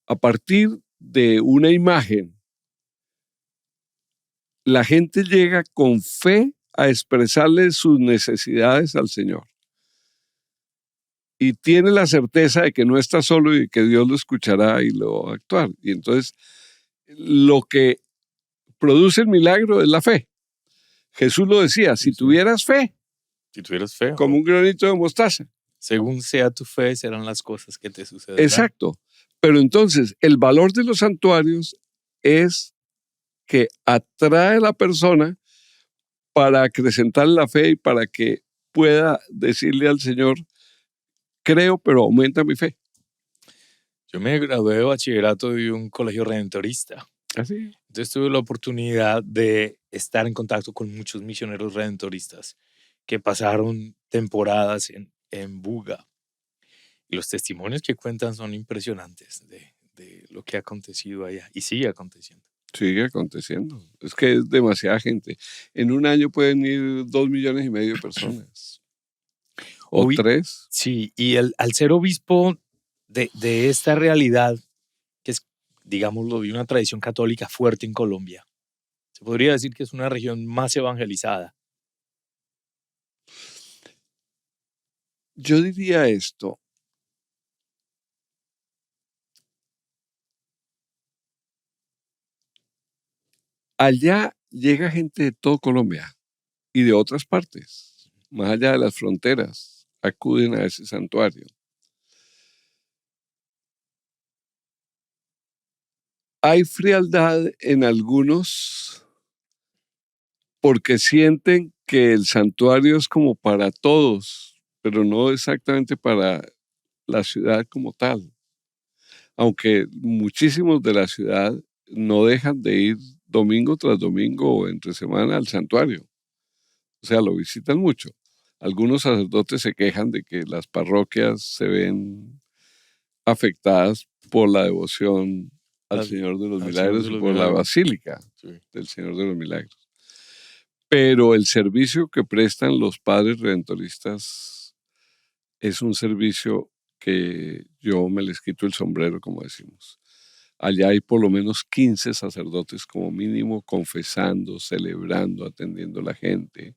a partir de una imagen, la gente llega con fe a expresarle sus necesidades al Señor. Y tiene la certeza de que no está solo y que Dios lo escuchará y lo va a actuar. Y entonces, lo que produce el milagro es la fe. Jesús lo decía, si tuvieras fe, Si tuvieras fe, como un granito de mostaza. según sea tu fe, serán las cosas que te sucederán. Exacto. Pero entonces, el valor de los santuarios es que atrae a la persona para acrecentar la fe y para que pueda decirle al Señor, creo, pero aumenta mi fe. Yo me gradué de bachillerato de un colegio redentorista. Así. Entonces tuve la oportunidad de estar en contacto con muchos misioneros redentoristas que pasaron temporadas en Buga. Y los testimonios que cuentan son impresionantes de lo que ha acontecido allá y sigue aconteciendo. Sigue aconteciendo. Es que es demasiada gente. En un año pueden ir 2,5 millones de personas. O Hoy, 3. sí, y al ser obispo de esta realidad, que es, digámoslo, de una tradición católica fuerte en Colombia, se podría decir que es una región más evangelizada. Yo diría esto. Allá llega gente de todo Colombia y de otras partes, más allá de las fronteras, acuden a ese santuario. Hay frialdad en algunos porque sienten que el santuario es como para todos, pero no exactamente para la ciudad como tal. Aunque muchísimos de la ciudad no dejan de ir domingo tras domingo o entre semana al santuario. O sea, lo visitan mucho. Algunos sacerdotes se quejan de que las parroquias se ven afectadas por la devoción al Señor de los Al Señor Milagros de y los por la Milagros. basílica Sí. del Señor de los Milagros. Pero el servicio que prestan los padres redentoristas es un servicio que yo me les quito el sombrero, como decimos. Allá hay por lo menos 15 sacerdotes como mínimo confesando, celebrando, atendiendo a la gente.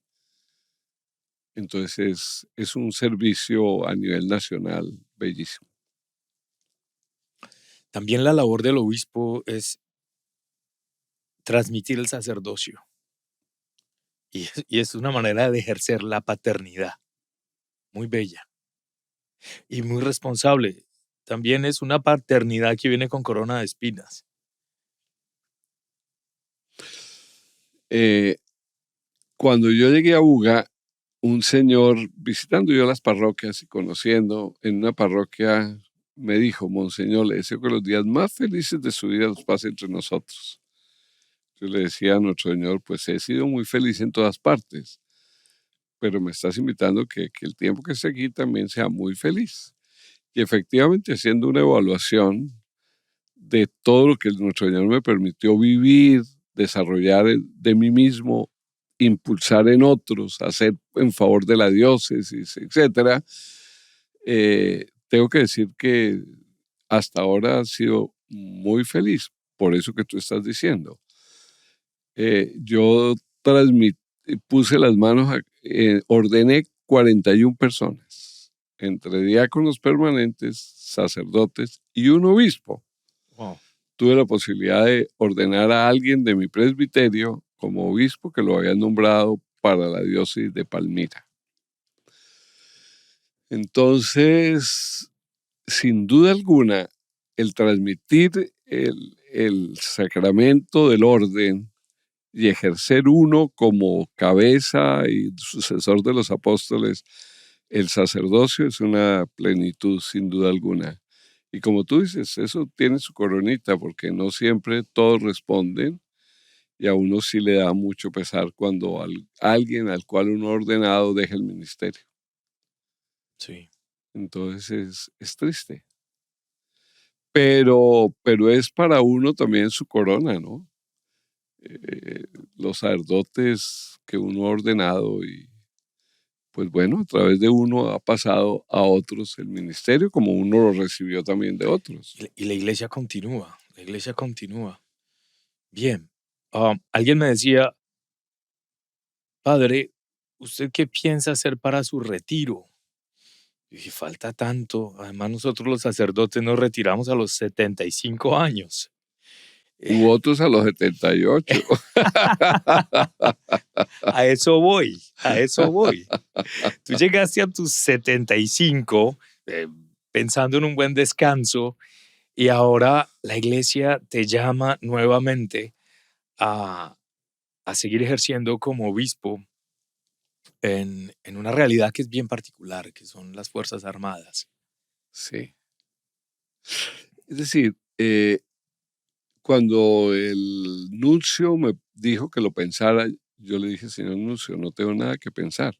Entonces es un servicio a nivel nacional bellísimo. También la labor del obispo es transmitir el sacerdocio. Y es una manera de ejercer la paternidad, muy bella y muy responsable. También es una paternidad que viene con corona de espinas. Eh, Cuando yo llegué a Buga, un señor visitando yo las parroquias y conociendo en una parroquia me dijo, Monseñor, le deseo que los días más felices de su vida los pase entre nosotros. Yo le decía a nuestro Señor, pues he sido muy feliz en todas partes, pero me estás invitando que el tiempo que esté aquí también sea muy feliz. Y efectivamente, haciendo una evaluación de todo lo que nuestro Señor me permitió vivir, desarrollar de mí mismo impulsar en otros, hacer en favor de la diócesis, etcétera, tengo que decir que hasta ahora ha sido muy feliz por eso que tú estás diciendo. Yo puse las manos, ordené 41 personas, entre diáconos permanentes, sacerdotes y un obispo. Wow. Tuve la posibilidad de ordenar a alguien de mi presbiterio como obispo que lo habían nombrado para la diócesis de Palmira. Entonces, sin duda alguna, el transmitir el sacramento del orden y ejercer uno como cabeza y sucesor de los apóstoles, el sacerdocio es una plenitud sin duda alguna. Y como tú dices, eso tiene su coronita porque no siempre todos responden y a uno sí le da mucho pesar cuando alguien al cual uno ha ordenado deja el ministerio. Sí. Entonces es triste. Pero es para uno también su corona, ¿no? Los sacerdotes que uno ha ordenado y pues bueno, a través de uno ha pasado a otros el ministerio como uno lo recibió también de otros. Y la iglesia continúa, la iglesia continúa. Bien. Alguien me decía, padre, ¿usted qué piensa hacer para su retiro? Y dije, falta tanto. Además, nosotros los sacerdotes nos retiramos a los 75 años. U otros a los 78. A eso voy, a eso voy. Tú llegaste a tus 75 pensando en un buen descanso y ahora la iglesia te llama nuevamente a, a seguir ejerciendo como obispo en una realidad que es bien particular, que son las Fuerzas Armadas. Sí. Es decir, cuando el nuncio me dijo que lo pensara, yo le dije, señor nuncio, no tengo nada que pensar.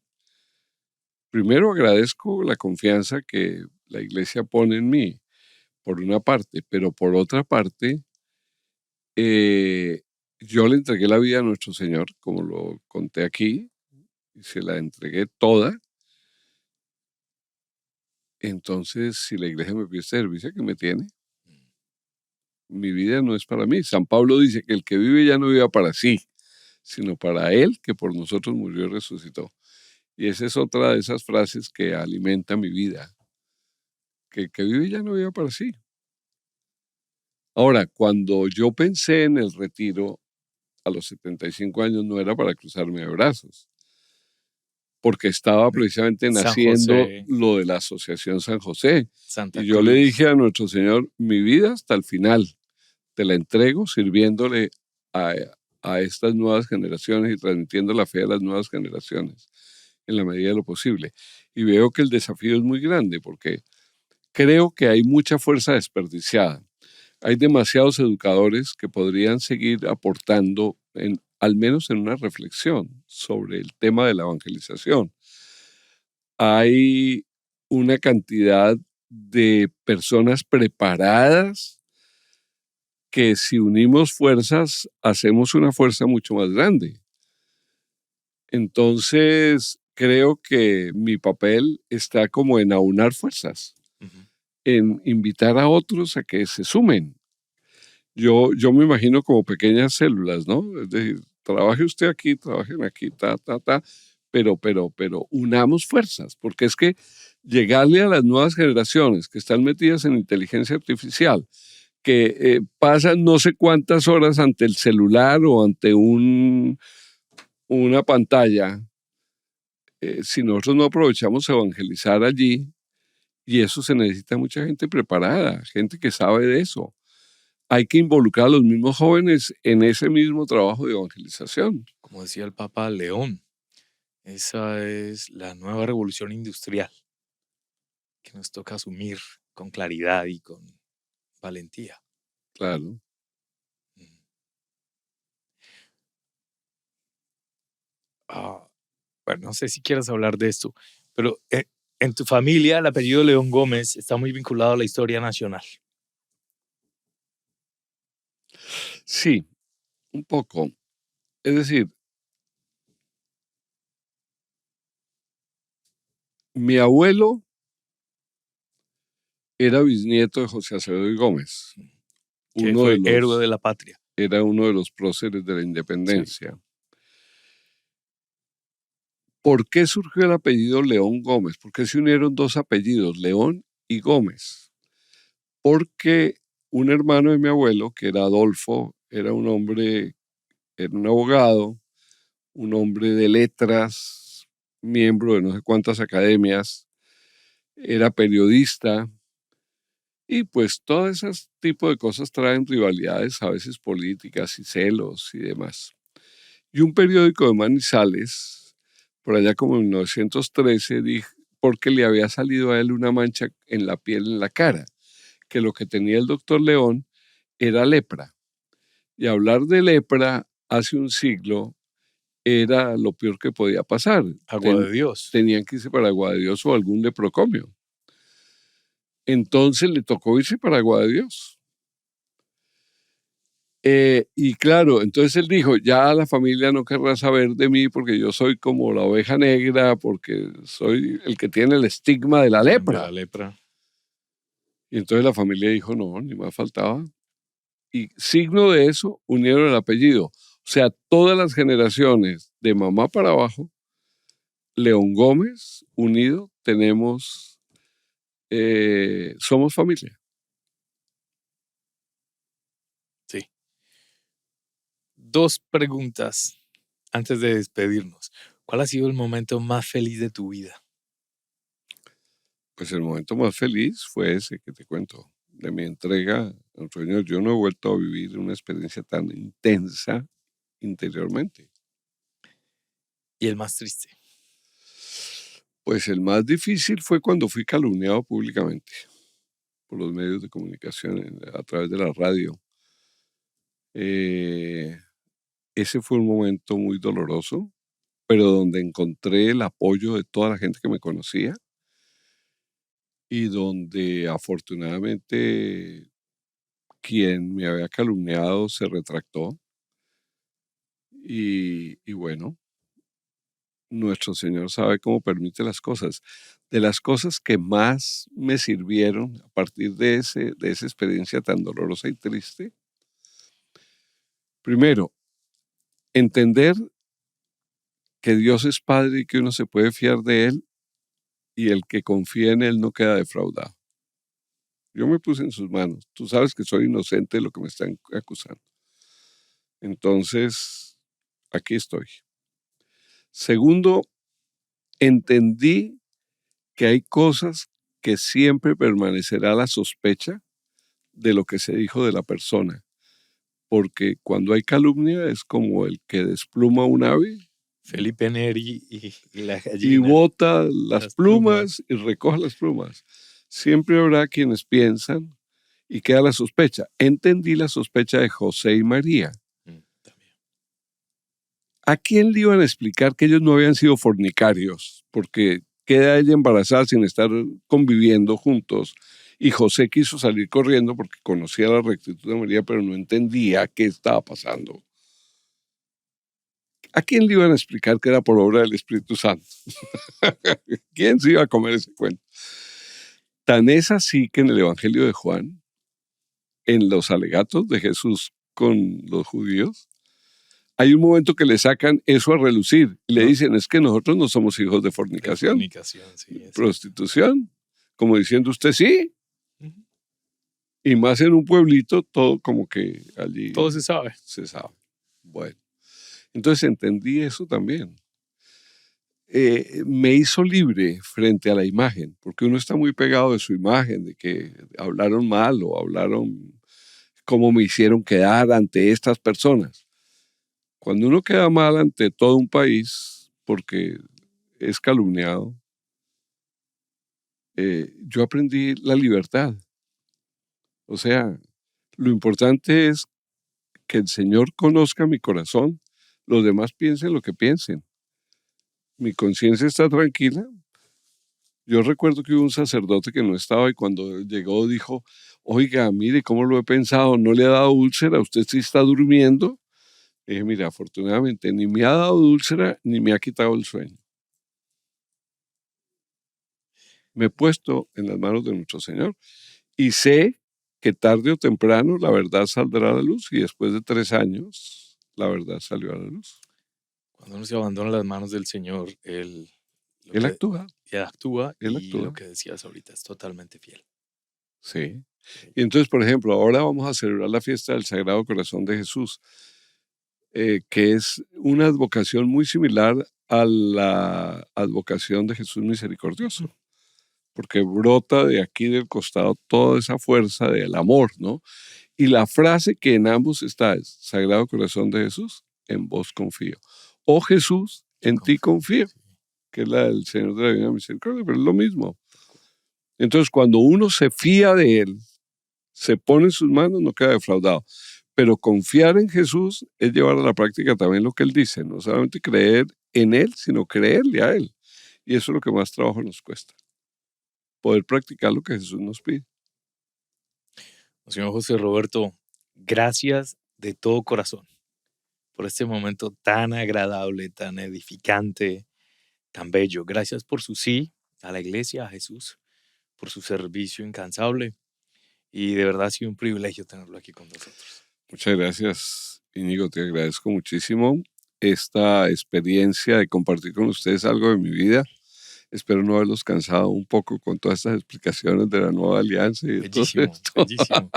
Primero agradezco la confianza que la iglesia pone en mí, por una parte, pero por otra parte, yo le entregué la vida a nuestro Señor, como lo conté aquí, y se la entregué toda. Entonces, si la iglesia me pide servicio, ¿qué me tiene? Mi vida no es para mí. San Pablo dice que el que vive ya no viva para sí, sino para Él que por nosotros murió y resucitó. Y esa es otra de esas frases que alimenta mi vida, que el que vive ya no viva para sí. Ahora, cuando yo pensé en el retiro a los 75 años, no era para cruzarme de brazos, porque estaba precisamente San naciendo José, lo de la Asociación San José. Santa Y yo le Cruz. dije a nuestro Señor, mi vida hasta el final, te la entrego sirviéndole a, a estas nuevas generaciones y transmitiendo la fe a las nuevas generaciones en la medida de lo posible. Y veo que el desafío es muy grande porque creo que hay mucha fuerza desperdiciada. Hay demasiados educadores que podrían seguir aportando, al menos en una reflexión sobre el tema de la evangelización. Hay una cantidad de personas preparadas que si unimos fuerzas, hacemos una fuerza mucho más grande. Entonces, creo que mi papel está como en aunar fuerzas, Ujú. en invitar a otros a que se sumen. Yo me imagino como pequeñas células, ¿no? Es decir, trabaje usted aquí, trabajen aquí, pero unamos fuerzas, porque es que llegarle a las nuevas generaciones que están metidas en inteligencia artificial, que pasan no sé cuántas horas ante el celular o ante una pantalla, si nosotros no aprovechamos a evangelizar allí, y eso se necesita mucha gente preparada, gente que sabe de eso. Hay que involucrar a los mismos jóvenes en ese mismo trabajo de evangelización. Como decía el Papa León, esa es la nueva revolución industrial que nos toca asumir con claridad y con valentía. Claro. Mm. Ah, bueno, no sé si quieres hablar de esto, pero en tu familia el apellido León Gómez está muy vinculado a la historia nacional. Sí, un poco. Es decir, Mi abuelo era bisnieto de José Acevedo y Gómez, que uno de fue héroe de los, la patria. era uno de los próceres de la Sí. independencia. ¿Por qué surgió el apellido León Gómez? ¿Por qué se unieron dos apellidos, León y Gómez? Porque un hermano de mi abuelo, que era Adolfo, era un hombre, era un abogado, un hombre de letras, miembro de no sé cuántas academias, era periodista, y pues todo ese tipo de cosas traen rivalidades, a veces políticas y celos y demás. Y un periódico de Manizales, por allá como en 1913, dijo, porque le había salido a él una mancha en la piel, en la cara, que lo que tenía el doctor León era lepra. Y hablar de lepra hace un siglo era lo peor que podía pasar. Agua de Dios. Tenían que irse para Agua de Dios o algún leprocomio. Entonces le tocó irse para Agua de Dios. Y claro, entonces él dijo, ya la familia no querrá saber de mí porque yo soy como la oveja negra, porque soy el que tiene el estigma de la De lepra. la lepra. Y entonces la familia dijo, no, ni más faltaba. Y signo de eso, unieron el apellido. O sea, todas las generaciones de mamá para abajo, León Gómez, unido, tenemos, somos familia. Sí. Dos preguntas antes de despedirnos. ¿Cuál ha sido el momento más feliz de tu vida? Pues el momento más feliz fue ese que te cuento, de mi entrega al Señor. Yo no he vuelto a vivir una experiencia tan intensa interiormente. ¿Y el más triste? Pues el más difícil fue cuando fui calumniado públicamente por los medios de comunicación a través de la radio. Eh, Ese fue un momento muy doloroso, pero donde encontré el apoyo de toda la gente que me conocía y donde afortunadamente quien me había calumniado se retractó y bueno, nuestro Señor sabe cómo permite las cosas. De las cosas que más me sirvieron a partir de esa experiencia tan dolorosa y triste, primero, entender que Dios es Padre y que uno se puede fiar de Él y el que confía en Él no queda defraudado. Yo me puse en sus manos. Tú sabes que soy inocente de lo que me están acusando. Entonces, aquí estoy. Segundo, entendí que hay cosas que siempre permanecerá la sospecha de lo que se dijo de la persona. Porque cuando hay calumnia es como el que despluma un ave Felipe Neri y la y gallina, bota las las plumas. plumas y recoge las plumas. Siempre habrá quienes piensan y queda la sospecha. Entendí la sospecha de José y María. También. ¿A quién le iban a explicar que ellos no habían sido fornicarios? Porque queda ella embarazada sin estar conviviendo juntos. Y José quiso salir corriendo porque conocía la rectitud de María, pero no entendía qué estaba pasando. ¿A quién le iban a explicar que era por obra del Espíritu Santo? ¿Quién se iba a comer ese cuento? Tan es así que en el Evangelio de Juan, en los alegatos de Jesús con los judíos, hay un momento que le sacan eso a relucir y le dicen, es que nosotros no somos hijos de fornicación, Sí, prostitución, como diciendo usted sí, uh-huh. y más en un pueblito, todo como que allí Todo se sabe. se sabe. Bueno, entonces entendí eso también. Me hizo libre frente a la imagen, porque uno está muy pegado de su imagen, de que hablaron mal o hablaron cómo me hicieron quedar ante estas personas. Cuando uno queda mal ante todo un país porque es calumniado, yo aprendí la libertad. O sea, lo importante es que el Señor conozca mi corazón, los demás piensen lo que piensen. Mi conciencia está tranquila. Yo recuerdo que hubo un sacerdote que no estaba y cuando llegó dijo, oiga, mire cómo lo he pensado, no le ha dado úlcera, usted sí está durmiendo. Y dije, mira, afortunadamente ni me ha dado úlcera ni me ha quitado el sueño. Me he puesto en las manos de nuestro Señor y sé que tarde o temprano la verdad saldrá a la luz, y después de 3 años la verdad salió a la luz. Cuando uno se abandona en las manos del Señor, lo Él que actúa, Él actúa, Él y lo actúa. que decías ahorita es totalmente fiel. Sí. Ok. Y entonces, por ejemplo, ahora vamos a celebrar la fiesta del Sagrado Corazón de Jesús, que es una advocación muy similar a la advocación de Jesús misericordioso, porque brota de aquí del costado toda esa fuerza del amor, ¿no? Y la frase que en ambos está es: Sagrado Corazón de Jesús, en vos confío. O Jesús, Yo en ti confío. confío, Sí, que es la del Señor de la Divina Misericordia, pero es lo mismo. tal cual. Entonces, cuando uno se fía de Él, se pone en sus manos, no queda defraudado. Pero confiar en Jesús es llevar a la práctica también lo que Él dice, no solamente creer en Él, sino creerle a Él. Y eso es lo que más trabajo nos cuesta, poder practicar lo que Jesús nos pide. Señor José Roberto, gracias de todo corazón por este momento tan agradable, tan edificante, tan bello. Gracias por su sí a la iglesia, a Jesús, por su servicio incansable. Y de verdad ha sido un privilegio tenerlo aquí con nosotros. Muchas gracias, Íñigo, te agradezco muchísimo esta experiencia de compartir con ustedes algo de mi vida. Espero no haberlos cansado un poco con todas estas explicaciones de la nueva alianza y de todo Bellísimo, esto. bellísimo.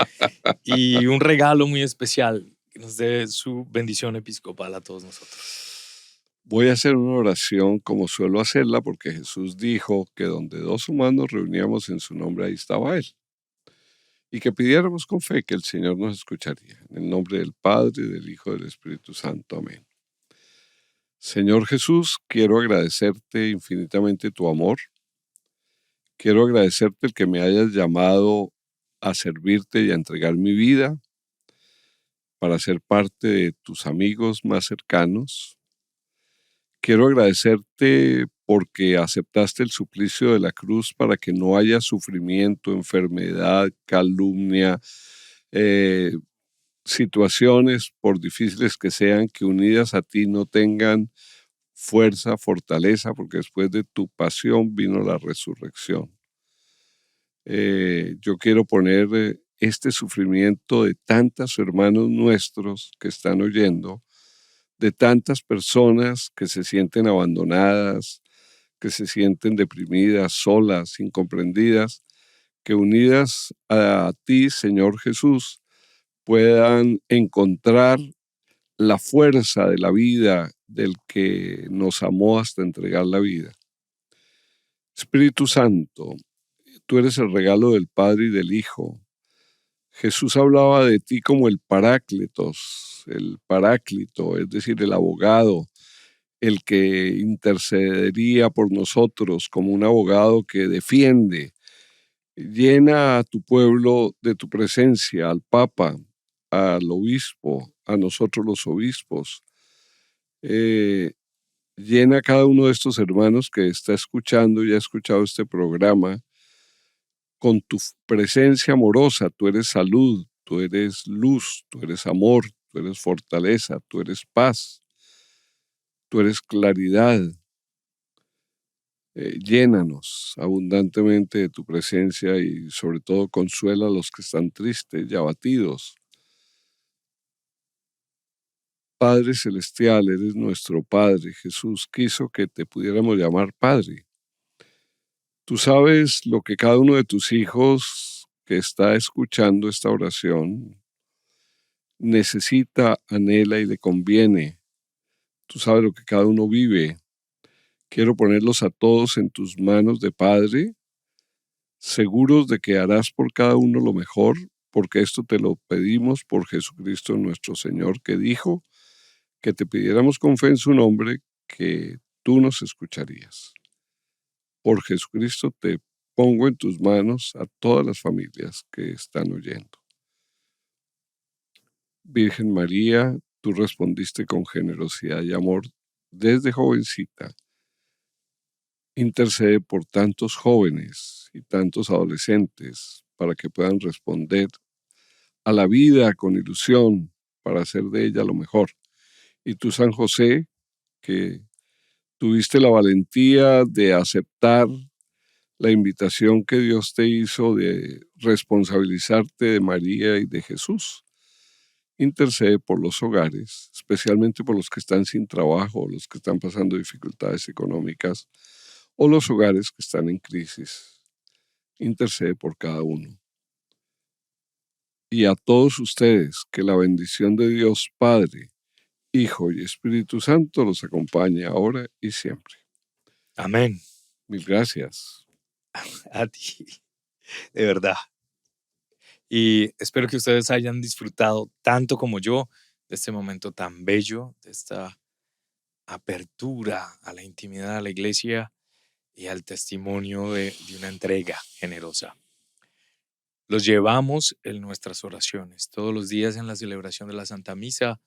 Y un regalo muy especial que nos dé su bendición episcopal a todos nosotros. Voy a hacer una oración como suelo hacerla, porque Jesús dijo que donde dos humanos reuníamos en su nombre, ahí estaba Él. Y que pidiéramos con fe que el Señor nos escucharía. En el nombre del Padre, del Hijo y del Espíritu Santo. Amén. Señor Jesús, quiero agradecerte infinitamente tu amor. Quiero agradecerte el que me hayas llamado a servirte y a entregar mi vida para ser parte de tus amigos más cercanos. Quiero agradecerte porque aceptaste el suplicio de la cruz para que no haya sufrimiento, enfermedad, calumnia, eh, situaciones, por difíciles que sean, que unidas a ti no tengan fuerza, fortaleza, porque después de tu pasión vino la resurrección. Yo quiero poner este sufrimiento de tantos hermanos nuestros que están oyendo, de tantas personas que se sienten abandonadas, que se sienten deprimidas, solas, incomprendidas, que unidas a ti, Señor Jesús, puedan encontrar la fuerza de la vida del que nos amó hasta entregar la vida. Espíritu Santo, tú eres el regalo del Padre y del Hijo. Jesús hablaba de ti como el Paráclitos, el Paráclito, es decir, el abogado, el que intercedería por nosotros como un abogado que defiende. Llena a tu pueblo de tu presencia, al Papa, al obispo, a nosotros los obispos. Eh, Llena a cada uno de estos hermanos que está escuchando y ha escuchado este programa con tu presencia amorosa. Tú eres salud, tú eres luz, tú eres amor, tú eres fortaleza, tú eres paz, tú eres claridad. Llénanos abundantemente de tu presencia y sobre todo consuela a los que están tristes y abatidos. Padre Celestial, eres nuestro Padre. Jesús quiso que te pudiéramos llamar Padre. Tú sabes lo que cada uno de tus hijos que está escuchando esta oración necesita, anhela y le conviene. Tú sabes lo que cada uno vive. Quiero ponerlos a todos en tus manos de Padre, seguros de que harás por cada uno lo mejor, porque esto te lo pedimos por Jesucristo nuestro Señor, que dijo que te pidiéramos con fe en su nombre, que tú nos escucharías. Por Jesucristo te pongo en tus manos a todas las familias que están oyendo. Virgen María, tú respondiste con generosidad y amor desde jovencita. Intercede por tantos jóvenes y tantos adolescentes para que puedan responder a la vida con ilusión, para hacer de ella lo mejor. Y tú, San José, que tuviste la valentía de aceptar la invitación que Dios te hizo de responsabilizarte de María y de Jesús. Intercede por los hogares, especialmente por los que están sin trabajo, los que están pasando dificultades económicas o los hogares que están en crisis. Intercede por cada uno. Y a todos ustedes, que la bendición de Dios Padre, Hijo y Espíritu Santo los acompañe ahora y siempre. Amén. Mil gracias. A ti, de verdad. Y espero que ustedes hayan disfrutado tanto como yo de este momento tan bello, de esta apertura a la intimidad de la iglesia y al testimonio de una entrega generosa. Los llevamos en nuestras oraciones todos los días en la celebración de la Santa Misa,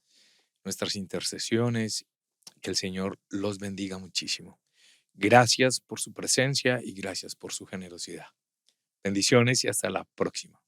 nuestras intercesiones. Que el Señor los bendiga muchísimo. Gracias por su presencia y gracias por su generosidad. Bendiciones y hasta la próxima.